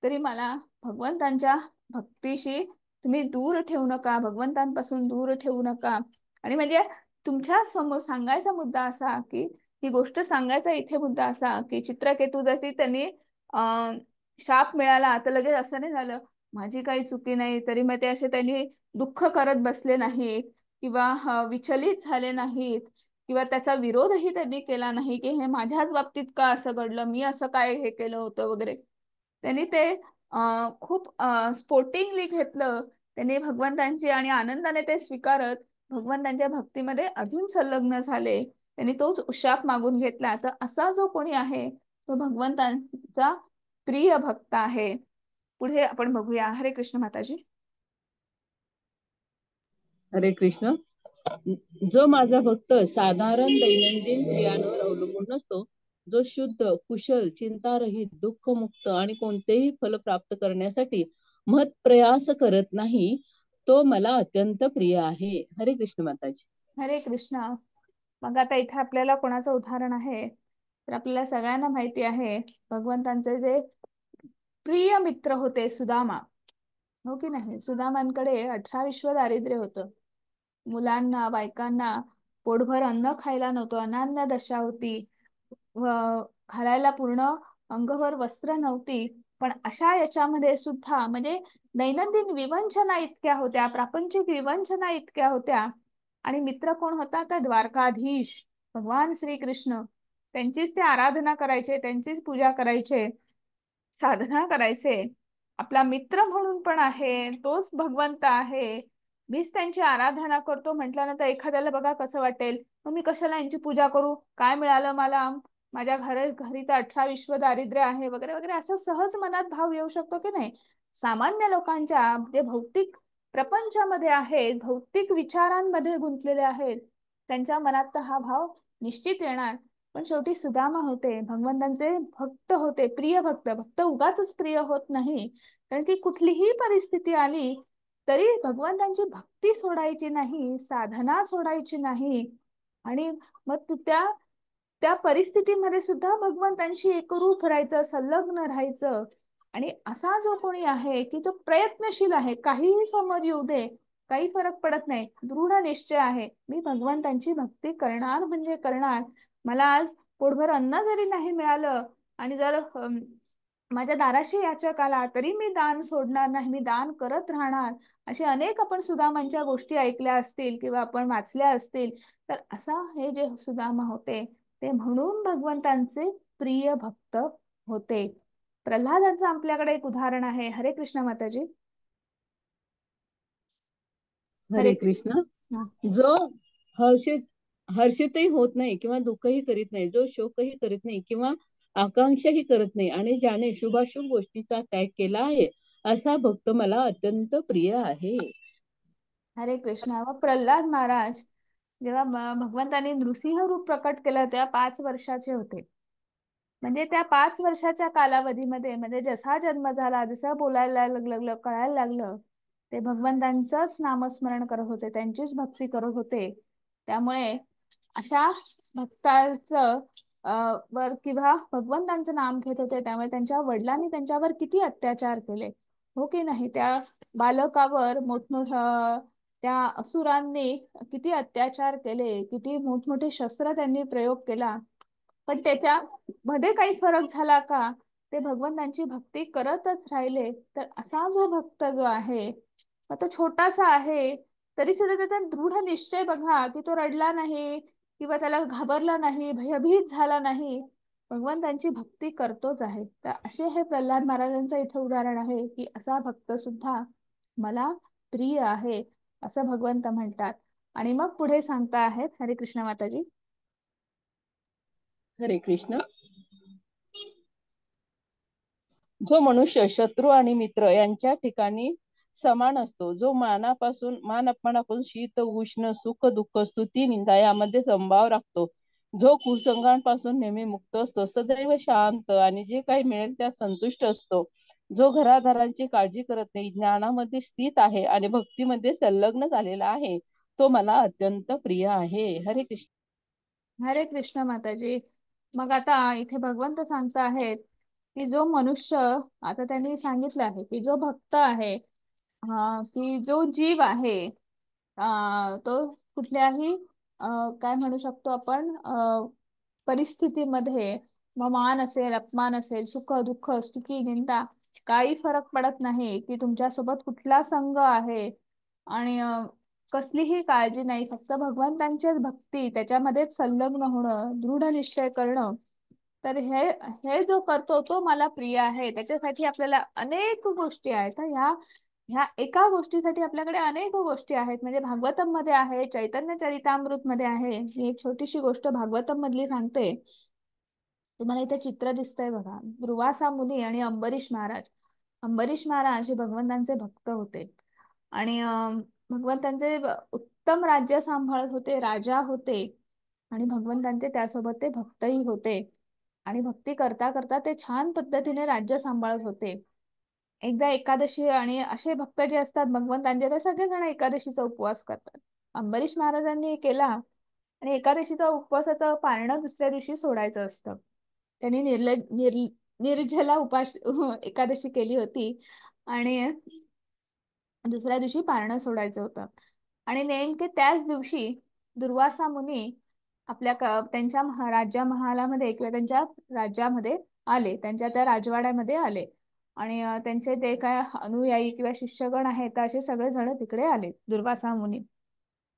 तरी मला भगवंतांच्या भक्तीशी तुम्ही दूर ठेवू नका, भगवंतांपासून दूर ठेवू नका. आणि म्हणजे तुमच्या समोर सांगायचा मुद्दा असा की ही गोष्ट सांगायचा इथे मुद्दा असा की चित्रकेतू जशी त्यांनी अं शाप मिळाला तर लगेच असं नाही झालं माझी काही चुकी नाही, तरी मग ते असे त्यांनी दुःख करत बसले नाहीत किंवा विचलित झाले नाहीत किंवा त्याचा विरोधही त्यांनी केला नाही की हे माझ्याच बाबतीत का असं घडलं, मी असं काय हे केलं होतं वगैरे. त्यांनी ते खूप स्पोर्टिंगली घेतलं. त्यांनी भगवंतांची आणि आनंदाने ते स्वीकारत भगवंतांच्या भक्तीमध्ये अजून संलग्न झाले. त्यांनी तोच शाप मागून घेतला. तर असा जो कोणी आहे तो भगवंतांचा प्रिय भक्त आहे. पुढे आपण बघूया. हरे कृष्ण माताजी. हरे कृष्ण. जो माझा भक्त साधारण दैनंदिन क्रियांवर अवलंबून नसतो, जो शुद्ध, कुशल, चिंतारहित, दुःखमुक्त आणि कोणतेही फल प्राप्त करण्यासाठी महत् प्रयास करत नाही, तो मला अत्यंत प्रिय आहे. हरे कृष्ण माताजी. हरे कृष्ण. मग आता इथे आपल्याला कोणाचं उदाहरण आहे तर आपल्याला सगळ्यांना माहिती आहे भगवंतांचे जे प्रिय मित्र होते सुदामा. हो की नाही? सुदामांकडे 18 विश्व दारिद्र्य होतं. मुलांना, बायकांना पोटभर अन्न खायला नव्हतं, अनान्न दशा होती व घालायला पूर्ण अंगभर वस्त्र नव्हती. पण अशा याच्यामध्ये सुद्धा म्हणजे दैनंदिन विवंचना इतक्या होत्या, प्रापंचिक विवंचना इतक्या होत्या. आणि मित्र कोण होता? तर द्वारकाधीश भगवान श्रीकृष्ण. त्यांचीच ते आराधना करायचे, त्यांचीच पूजा करायचे, साधना करायचे. आपला मित्र म्हणून पण आहे, तोच भगवंत आहे. मीच त्यांची आराधना करतो म्हटल्यानंतर एखाद्याला बघा कसं वाटेल, मग मी कशाला यांची पूजा करू, काय मिळालं मला, माझ्या घरी तर 18 विश्व दारिद्र्य आहे वगैरे वगैरे, असं सहज मनात भाव येऊ शकतो की नाही? सामान्य लोकांच्या जे भौतिक प्रपंचामध्ये आहेत, भौतिक विचारांमध्ये गुंतलेले आहेत, त्यांच्या मनात तर हा भाव निश्चित येणार. पण शेवटी सुदामा होते, भगवंतांचे भक्त होते, प्रिय भक्त. भक्त उगाच प्रिय होत नाही, कारण की कुठलीही परिस्थिती आली तरी भगवंतांची भक्ती सोडायची नाही, साधना सोडायची नाही. आणि मग त्या त्या परिस्थितीमध्ये सुद्धा भगवंतांशी एकरूप राहायचं, संलग्न राहायचं. आणि असा जो कोणी आहे की तो प्रयत्नशील आहे, काहीही समोर येऊ दे, काही फरक पडत नाही, दृढ निश्चय आहे, मी भगवंतांची भक्ती करणार म्हणजे करणार. मला आज पोटभर अन्न जरी नाही मिळालं आणि जर माझ्या दाराशी याचक आला तरी मी दान सोडणार नाही, मी दान करत राहणार. असे अनेक आपण सुदामांच्या गोष्टी ऐकल्या असतील किंवा आपण वाचल्या असतील. तर असा हे जे सुदामा होते ते म्हणून भगवंतांचे प्रिय भक्त होते. प्रल्हादांचं आपल्याकडे एक उदाहरण आहे. हरे कृष्ण माताजी. हरे हरे कृष्ण. कृष्ण. जो हर्षित हर्षितही होत नाही किंवा दुःखही करीत नाही, जो शोकही करीत नाही किंवा आकांक्षाही करत नाही आणि ज्याने शुभाशुभ गोष्टीचा त्याग केला आहे, असा भक्त मला अत्यंत प्रिय आहे. हरे कृष्ण. व प्रल्हाद महाराज जेव्हा भगवंतांनी नृसिंह रूप प्रकट केलं तेव्हा 5 वर्षाचे होते. म्हणजे त्या 5 वर्षाच्या कालावधीमध्ये म्हणजे जसा जन्म झाला, जसं बोलायला लागलं, कळायला लागलं, ते भगवंतांचंच नामस्मरण करत होते, त्यांचीच भक्ती करत होते. त्यामुळे अशा भक्ताचं वर किंवा भगवंतांचं नाम घेत होते, त्यामुळे त्यांच्या वडिलांनी त्यांच्यावर किती अत्याचार केले. हो की नाही? त्या बालकावर त्या असुरांनी किती अत्याचार केले, किती मोठमोठे शस्त्र त्यांनी प्रयोग केला. पण त्याच्या मध्ये काही फरक झाला का? ते भगवंतांची भक्ती करतच राहिले. तर असा जो भक्त जो आहे मग तो छोटासा आहे तरी सुद्धा त्याचा दृढ निश्चय बघा की तो रडला नाही किंवा त्याला घाबरला नाही, भयभीत झाला नाही, भगवंतांची भक्ती करतोच आहे. तर असे हे प्रल्हाद महाराजांचं इथे उदाहरण आहे की असा भक्त सुद्धा मला प्रिय आहे. असं भगवंत म्हणतात. आणि मग पुढे सांगता आहेत, हरे कृष्ण माताजी. हरे कृष्ण. जो मनुष्य शत्रू आणि मित्र यांच्या ठिकाणी समान असतो, जो मान अपमानापासून शीत उष्ण सुख दुःख स्तुती निंदा यामध्ये समभाव राखतो, जो कुसंगांपासून नेहमी मुक्त असतो, सदैव शांत आणि जे काही मिळेल त्यात संतुष्ट असतो, जो घरादारांची काळजी करत नाही, ज्ञानामध्ये स्थित आहे आणि भक्तीमध्ये संलग्न झालेला आहे, तो मला अत्यंत प्रिय आहे. हरे कृष्ण. हरे कृष्ण माताजी. मग आता इथे भगवंत सांगता आहेत की जो मनुष्य, आता त्यांनी सांगितलं आहे की जो भक्त आहे, की जो जीव आहे, तो कुठल्याही काय म्हणू शकतो आपण, परिस्थितीमध्ये, मग मान असेल अपमान असेल सुख दुःख स्तुती निंदा, काही फरक पडत नाही की तुमच्यासोबत कुठला संघ आहे. आणि कसलीही काळजी नाही, फक्त भगवंतांचीच भक्ती, त्याच्यामध्येच संलग्न होणं, दृढ निश्चय करणं. तर हे हे जो करतो तो मला प्रिय आहे. त्याच्यासाठी आपल्याला अनेक गोष्टी आहेत. तर ह्या ह्या एका गोष्टीसाठी आपल्याकडे अनेक गोष्टी आहेत. म्हणजे भागवतम मध्ये आहे, चैतन्य चरितामृत मध्ये आहे. मी एक छोटीशी गोष्ट भागवतम मधली सांगते. तुम्हाला इथे चित्र दिसतंय बघा, दुर्वासा मुनी आणि अंबरीश महाराज. अंबरीश महाराज हे भगवंतांचे भक्त होते. आणि भगवंतांचे उत्तम राज्य सांभाळत होते, राजा होते. आणि भगवंतांचे त्यासोबत ते भक्तही होते. आणि भक्ती करता करता ते छान पद्धतीने राज्य सांभाळत होते. एकदा एकादशी, आणि असे भक्त जे असतात भगवंतांचे, ते सगळेजण एकादशीचा उपवास करतात. अंबरीश महाराजांनी केला, आणि एकादशीचा उपवासाचं पारणं दुसऱ्या दिवशी सोडायचं असतं. त्यांनी निर्जला उपास एकादशी केली होती. आणि दुसऱ्या दिवशी पारणं सोडायचं होतं. आणि नेमके त्याच दिवशी दुर्वासा मुनी त्यांच्या राज्या महालामध्ये किंवा त्यांच्या राज्यामध्ये आले, त्यांच्या त्या राजवाड्यामध्ये आले. आणि त्यांचे ते काय अनुयायी किंवा शिष्यगण आहेत, तर असे सगळे जण तिकडे आले, दुर्वासा मुनी.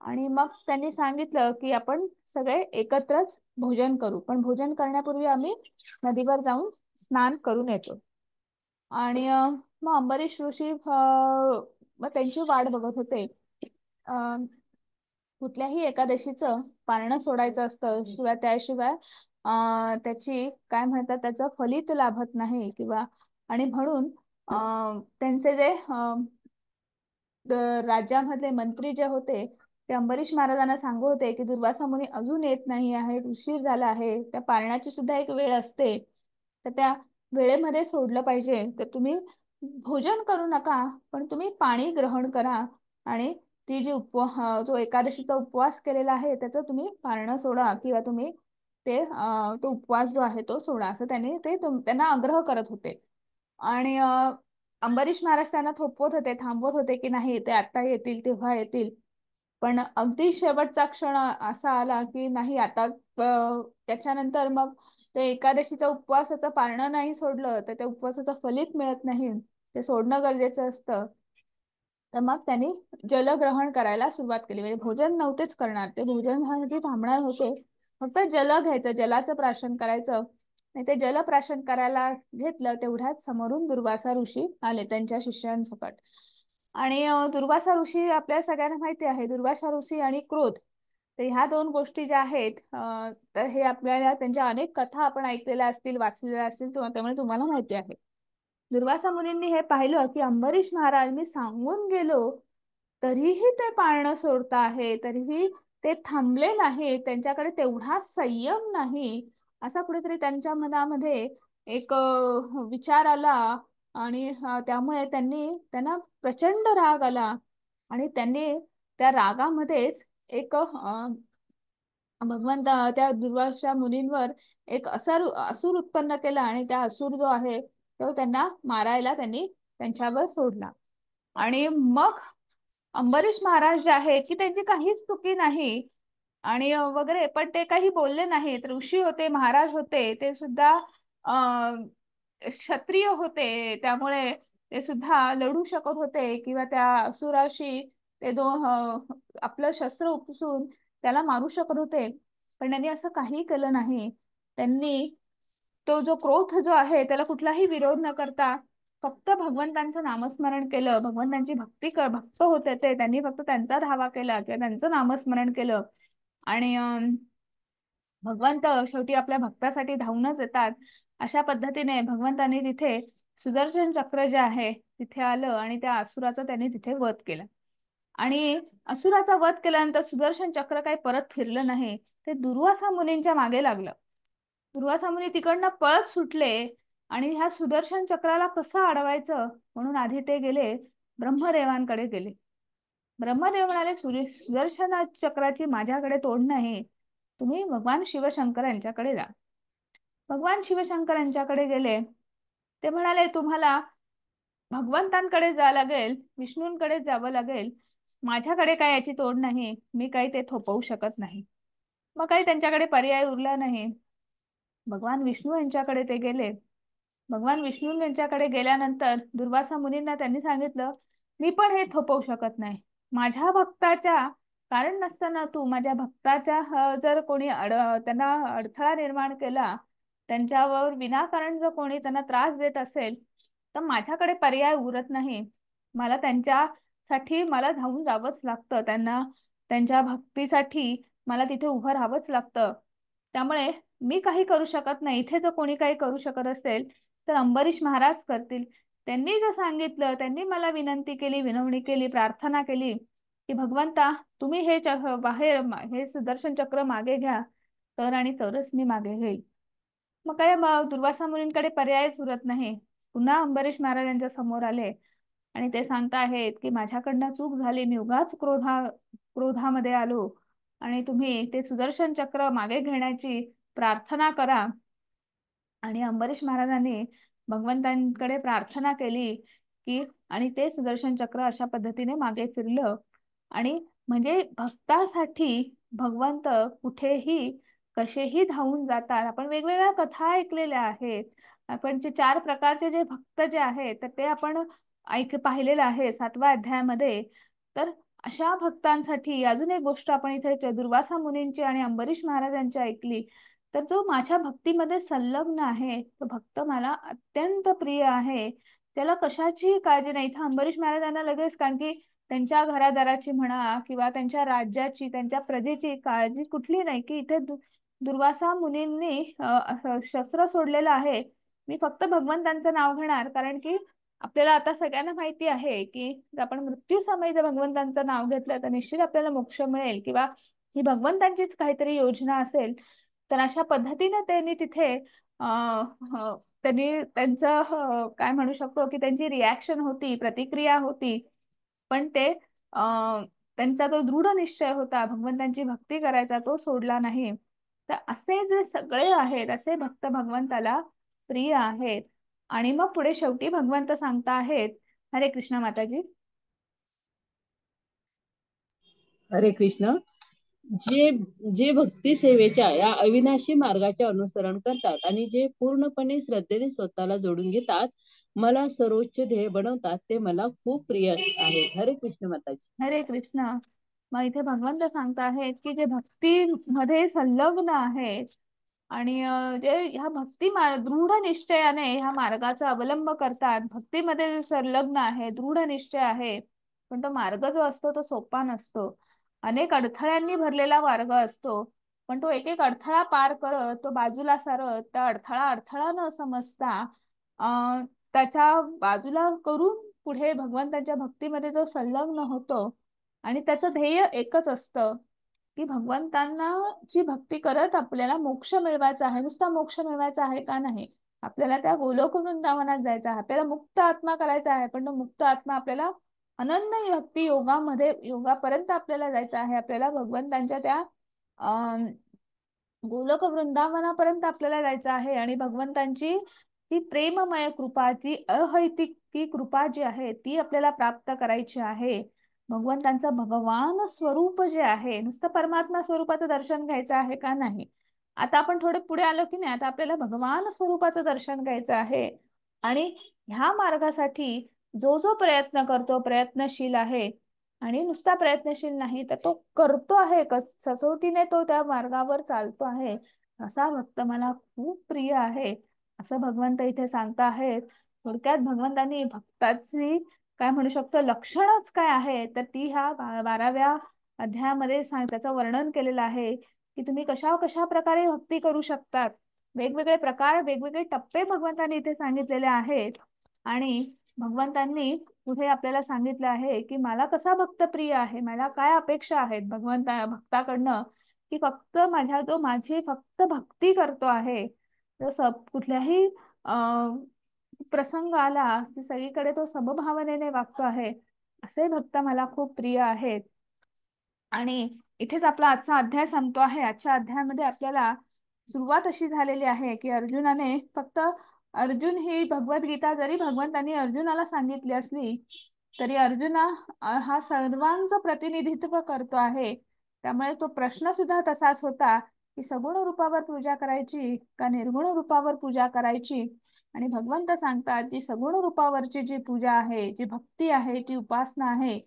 आणि मग त्यांनी सांगितलं की आपण सगळे एकत्रच भोजन करू, पण भोजन करण्यापूर्वी आम्ही नदीवर जाऊन स्नान करून येतो. आणि मग अंबरीश ऋषी मग त्यांची वाट बघत होते. अं, कुठल्याही एकादशीचं पारणं सोडायचं असतं, शिवाय त्याशिवाय त्याची काय म्हणतात, त्याचं फलित लाभत नाही किंवा. आणि म्हणून त्यांचे जे राज्यामधले मंत्री जे होते, ते अंबरीश महाराजांना सांगू होते की दुर्वासा मुनी अजून येत नाही आहे, उशीर झाला आहे, त्या पारण्याची सुद्धा एक वेळ असते, तर त्या वेळेमध्ये सोडलं पाहिजे. तर तुम्ही भोजन करू नका, पण तुम्ही पाणी ग्रहण करा. आणि ती जी जो एकादशीचा उपवास केलेला आहे त्याचं तुम्ही पारणं सोडा, किंवा तुम्ही ते तो उपवास जो आहे तो सोडा, असं त्यांनी त्यांना आग्रह करत होते. आणि अंबरीश महाराज त्यांना थोपवत होते, थांबवत होते की नाही, ते आता येतील तेव्हा येतील. पण अगदी शेवटचा क्षण असा आला की नाही, आता त्याच्यानंतर मग ते एकादशीचा उपवासाचं पारणं नाही सोडलं तर त्या उपवासाचं फलित मिळत नाही, ते सोडणं गरजेचं असतं. तर मग त्यांनी जलग्रहण करायला सुरुवात केली. म्हणजे भोजन नव्हतेच करणार ते, भोजनासाठी थांबणार होते, फक्त जल घ्यायचं, जलाचं प्राशन करायचं. आणि ते जलप्राशन करायला घेतलं, तेवढ्याच समोरून दुर्वासा ऋषी आले त्यांच्या शिष्यांसकट. आणि दुर्वासा ऋषी आपल्या सगळ्यांना माहिती आहे, दुर्वासा ऋषी आणि क्रोध, तर ह्या दोन गोष्टी ज्या आहेत, तर हे आपल्याला त्यांच्या अनेक कथा आपण ऐकलेल्या असतील, वाचलेल्या असतील, त्यामुळे तुम्हाला माहिती आहे. दुर्वासा मुनींनी हे पाहिलं की अंबरीश महाराज, मी सांगून गेलो तरीही ते पाळणं सोडता आहे, तरीही ते थांबले नाही, त्यांच्याकडे तेवढा संयम नाही. असा कुठेतरी त्यांच्या मनामध्ये एक विचार आला. आणि त्यामुळे त्यांना प्रचंड राग आला. आणि त्यांनी त्या रागामध्येच एक भगवंत त्या दुर्वासा मुनींवर एक असुर उत्पन्न केला. आणि त्या असुर जो आहे तो त्यांना मारायला त्यांनी त्यांच्यावर सोडला. आणि मग अंबरीश महाराज जे आहेत की त्यांची काहीच चुकी नाही, आणि वगैरे, पण ते काही बोलले नाहीत. ऋषी होते, महाराज होते, ते सुद्धा क्षत्रिय होते, त्यामुळे ते सुद्धा लढू शकत होते किंवा त्या असुराशी ते आपलं शस्त्र उपसून त्याला मारू शकत होते. पण त्यांनी असं काही केलं नाही. त्यांनी तो जो क्रोध जो आहे त्याला कुठलाही विरोध न करता फक्त भगवंतांचं नामस्मरण केलं, भगवंतांची भक्त होते ते, त्यांनी फक्त त्यांचा धावा केला किंवा त्यांचं नामस्मरण केलं आणि भगवंत शेवटी आपल्या भक्तासाठी धावूनच येतात. अशा पद्धतीने भगवंतांनी तिथे सुदर्शन चक्र जे आहे तिथे आलं आणि त्या असुराचा त्यांनी तिथे वध केला. आणि असुराचा वध केल्यानंतर सुदर्शन चक्र काही परत फिरलं नाही, ते दुर्वासा मुनींच्या मागे लागलं. दुर्वासा मुनी तिकडनं पळत सुटले आणि ह्या सुदर्शन चक्राला कसं अडवायचं म्हणून आधी ते गेले ब्रह्मदेवांकडे गेले. ब्रह्मदेव म्हणाले, सुदर्शन चक्राची माझ्याकडे तोड नाही, तुम्ही भगवान शिवशंकर यांच्याकडे जा. भगवान शिवशंकर यांच्याकडे गेले. ते म्हणाले, तुम्हाला भगवंतांकडे जावं लागेल, विष्णूंकडे जावं लागेल, माझ्याकडे काय याची तोड नाही, मी काही ते थोपवू शकत नाही. मग काही त्यांच्याकडे पर्याय उरला नाही. भगवान विष्णू यांच्याकडे ते गेले. भगवान विष्णू यांच्याकडे गेल्यानंतर दुर्वासा मुनींना त्यांनी सांगितलं, मी पण हे थोपवू शकत नाही. माझ्या भक्ताच्या कारण नसताना तू माझ्या भक्ताच्या जर कोणी त्यांना अडथळा निर्माण केला, त्यांच्यावर विनाकारण जर कोणी त्यांना त्रास देत असेल, तर माझ्याकडे पर्याय उरत नाही. मला त्यांच्यासाठी मला धावून जावंच लागतं, त्यांना त्यांच्या भक्तीसाठी मला तिथे उभं राहावंच लागतं. त्यामुळे मी काही करू शकत नाही. इथे जर कोणी काही करू शकत असेल तर अंबरीश महाराज करतील. त्यांनी जर सांगितलं, त्यांनी मला विनंती केली, विनवणी केली, प्रार्थना केली की भगवंता तुम्ही हे बाहेर हे सुदर्शन चक्र मागे घ्या, तर आणि तरच मी मागे घेईल. मग काय, मग दुर्वासा मुनींकडे पर्यायच उरत नाही. पुन्हा अंबरीश महाराजांच्या समोर आले आणि ते सांगता आहेत की माझ्याकडनं चूक झाली, मी उगाच क्रोधामध्ये आलो आणि तुम्ही ते सुदर्शन चक्र मागे घेण्याची प्रार्थना करा. आणि अंबरीश महाराजांनी भगवंतांकडे प्रार्थना केली की आणि ते सुदर्शन चक्र अशा पद्धतीने मागे फिरलं. आणि म्हणजे भक्तासाठी भगवंत कुठेही कसेही धावून जातात. आपण वेगवेगळ्या कथा ऐकलेल्या आहेत. आपण जे 4 प्रकारचे जे भक्त जे आहेत तर ते आपण पाहिलेलं आहे 7व्या अध्यायामध्ये. तर अशा भक्तांसाठी अजून एक गोष्ट आपण इथे दुर्वासा मुनींची आणि अंबरीश महाराजांची ऐकली. तर जो माझ्या भक्तीमध्ये संलग्न आहे तो भक्त मला अत्यंत प्रिय आहे, त्याला कशाची काळजी नाही. इथं अंबरीश महाराजांना लगेच, कारण की त्यांच्या घरादाराची म्हणा किंवा त्यांच्या राज्याची, त्यांच्या प्रजेची काळजी कुठली नाही, की इथे दुर्वासा मुनींनी असं शस्त्र सोडलेलं आहे, मी फक्त भगवंतांचं नाव घेणार. कारण की आपल्याला आता सगळ्यांना माहिती आहे की जर आपण मृत्यू समयी जर भगवंतांचं नाव घेतलं तर निश्चित आपल्याला मोक्ष मिळेल किंवा ही भगवंतांचीच काहीतरी योजना असेल. तर अशा पद्धतीने त्यांनी तिथे त्यांनी त्यांचं काय म्हणू शकतो की त्यांची रिॲक्शन होती, प्रतिक्रिया होती. पण ते त्यांचा तो दृढ निश्चय होता भगवंतांची भक्ती करायचा, तो सोडला नाही. तर असे जे सगळे आहेत असे भक्त भगवंताला प्रिय आहेत. आणि मग पुढे शेवटी भगवंत सांगता आहेत, हरे कृष्ण माताजी. हरे कृष्ण. जे जे भक्ती सेवेच्या या अविनाशी मार्गाचे अनुसरण करतात आणि जे पूर्णपणे श्रद्धेने स्वतःला जोडून घेतात, मला सर्वोच्च ध्येय बनवतात, ते मला खूप प्रिय आहेत. हरे कृष्ण माताजी. हरे कृष्ण. मग इथे भगवंत सांगता आहेत की जे भक्तीमध्ये संलग्न आहेत आणि जे ह्या दृढ निश्चयाने ह्या मार्गाचा अवलंब करतात, भक्तीमध्ये जे संलग्न आहे, दृढ निश्चय आहे. पण तो मार्ग जो असतो तो सोपा नसतो, अनेक अडथळ्यांनी भरलेला मार्ग असतो. पण तो एक एक अडथळा पार करत, तो बाजूला सारत, त्या अडथळा न समजता त्याच्या बाजूला करून पुढे भगवंताच्या भक्तीमध्ये जो संलग्न होतो. आणि त्याचं ध्येय एकच असतं की भगवंतांना ची भक्ती करत आपल्याला मोक्ष मिळवायचा आहे. नुसता मोक्ष मिळवायचा आहे का नाही, आपल्याला त्या गोलोक वृंदावनात जायचं आहे, आपल्याला मुक्त आत्मा करायचा आहे. पण तो मुक्त आत्मा आपल्याला अनंत भक्ती योगापर्यंत आपल्याला जायचं आहे. आपल्याला भगवंतांच्या त्या गोलोक वृंदावनापर्यंत आपल्याला जायचं आहे. आणि भगवंतांची ती प्रेममय कृपा, ती अहैतिक ती कृपा जी आहे ती आपल्याला प्राप्त करायची आहे. भगवंतांचं भगवान स्वरूप जे आहे, नुसतं परमात्मा स्वरूपाचं दर्शन घ्यायचं आहे का नाही. आता आपण थोडे पुढे आलो की नाही, आता आपल्याला भगवान स्वरूपाचं दर्शन घ्यायचं आहे. आणि ह्या मार्गासाठी जो जो प्रयत्न करतो, प्रयत्नशील आहे आणि नुसता प्रयत्नशील नाही तर तो करतो आहे, कसोटीने तो त्या मार्गावर चालतो आहे, असा भक्त मला खूप प्रिय आहे, असं भगवंत इथे सांगता आहेत. थोडक्यात भगवंतांनी भक्ताची काय म्हणू शकतो लक्षणच काय आहे, तर ती ह्या 12व्या अध्यायामध्ये त्याचं वर्णन केलेलं आहे की तुम्ही कशा कशा प्रकारे भक्ती करू शकतात. वेगवेगळे प्रकार, वेगवेगळे टप्पे भगवंतांनी इथे सांगितलेले आहेत. आणि भगवंतांनी पुढे आपल्याला सांगितलं आहे की मला कसा भक्त प्रिय आहे, मला काय अपेक्षा आहेत भक्ताकडनं, की फक्त माझी फक्त भक्ती करतो आहे, तो कुठल्याही प्रसंग आला की सगळीकडे तो समभावनेने वागतो आहे, असे भक्त मला खूप प्रिय आहेत. आणि इथेच आपला आजचा अध्याय संपतो आहे. आजच्या अध्यायामध्ये आपल्याला सुरुवात अशी झालेली आहे की अर्जुनाने फक्त, अर्जुन ही भगवद्गीता जरी भगवंतांनी अर्जुनाला सांगितली असली तरी अर्जुना हा सर्वांचं प्रतिनिधित्व करतो आहे. त्यामुळे तो प्रश्न सुद्धा तसाच होता की सगुण रूपावर पूजा करायची का निर्गुण रूपावर पूजा करायची. आणि भगवंत सांगतात जी सगुण रूपावरची जी पूजा आहे, जी भक्ती आहे, जी उपासना आहे,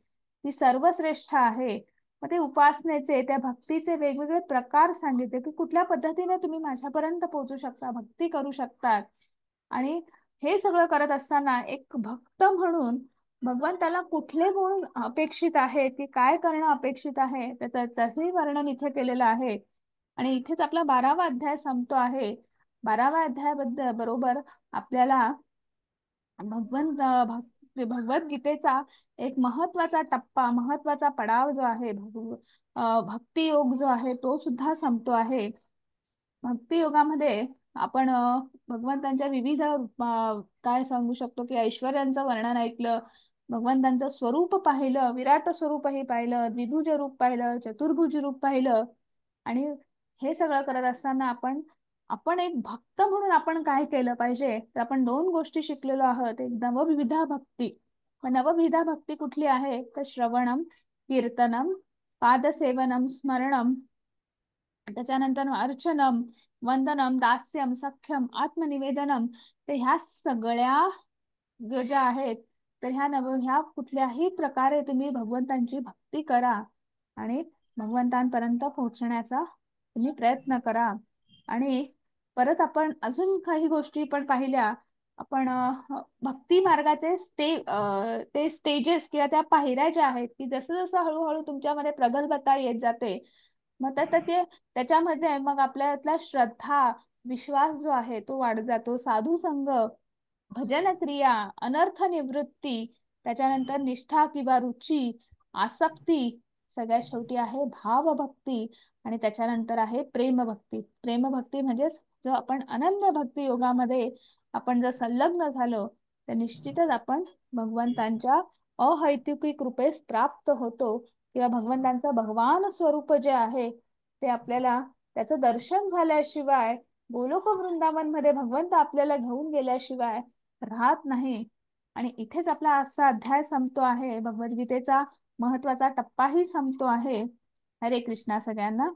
ती सर्वश्रेष्ठ आहे. मग ते उपासनेचे, त्या भक्तीचे वेगवेगळे प्रकार सांगितले की कुठल्या पद्धतीने तुम्ही माझ्यापर्यंत पोहोचू शकता, भक्ती करू शकतात. आणि हे सगळं करत असताना एक भक्त म्हणून भगवंताला कुठले गुण अपेक्षित आहे, की काय करणं अपेक्षित आहे, त्याचं तसंही वर्णन इथे केलेलं आहे. आणि इथेच आपला 12वा अध्याय संपतो आहे. 12व्या अध्यायाबद्दल बरोबर आपल्याला भगवद्गीतेचा एक महत्वाचा टप्पा, महत्वाचा पडाव जो आहे, भक्ती योग जो आहे तो सुद्धा संपतो आहे. भक्ती योगामध्ये आपण भगवंतांच्या विविध काय सांगू शकतो की ऐश्वर्यांचं वर्णन ऐकलं, भगवंतांचं स्वरूप पाहिलं, विराट स्वरूपही पाहिलं, द्विभुज रूप पाहिलं, चतुर्भुज रूप पाहिलं. आणि हे सगळं करत असताना आपण आपण एक भक्त म्हणून आपण काय केलं पाहिजे, तर आपण दोन गोष्टी शिकलेलो आहोत. एक नवविधा भक्ती. मग नवविधा भक्ती कुठली आहे, तर श्रवणम, कीर्तनम, पादसेवनम, स्मरणम, त्याच्यानंतर अर्चनम, वंदनम, दास्यम, सख्यम, आत्मनिवेदनम. तर ह्या सगळ्या ज्या आहेत, तर ह्या कुठल्याही प्रकारे तुम्ही भगवंतांची भक्ती करा आणि भगवंतांपर्यंत पोहोचण्याचा तुम्ही प्रयत्न करा. आणि परत आपण अजून काही गोष्टी पण पाहिल्या. आपण भक्ती मार्गाचे ते स्टेजेस किंवा त्या पायऱ्या ज्या आहेत की जसं जसं हळूहळू तुमच्यामध्ये प्रगल्भता येत जाते, मग त्याच्यामध्ये मग आपल्यातला श्रद्धा, विश्वास जो आहे तो वाढत जातो. साधू संग, भजन क्रिया, अनर्थ निवृत्ती, त्याच्यानंतर निष्ठा किंवा रुची, आसक्ती, सगळ्यात शेवटी आहे भावभक्ती. आणि त्याच्यानंतर आहे प्रेमभक्ती. प्रेमभक्ती म्हणजेच जो आपण अनन्य भक्ती योगामध्ये आपण जर संलग्न झालो, तर निश्चितच आपण भगवंतांच्या अहैतुकी कृपेस प्राप्त होतो. किंवा भगवंतांचं भगवान स्वरूप जे आहे ते आपल्याला, त्याचं दर्शन झाल्याशिवाय, गोलोक वृंदावन मध्ये भगवंत आपल्याला घेऊन गेल्याशिवाय राहत नाही. आणि इथेच आपला आजचा अध्याय संपतो आहे. भगवद्गीतेचा महत्वाचा टप्पाही संपतो आहे. हरे कृष्णा सगळ्यांना.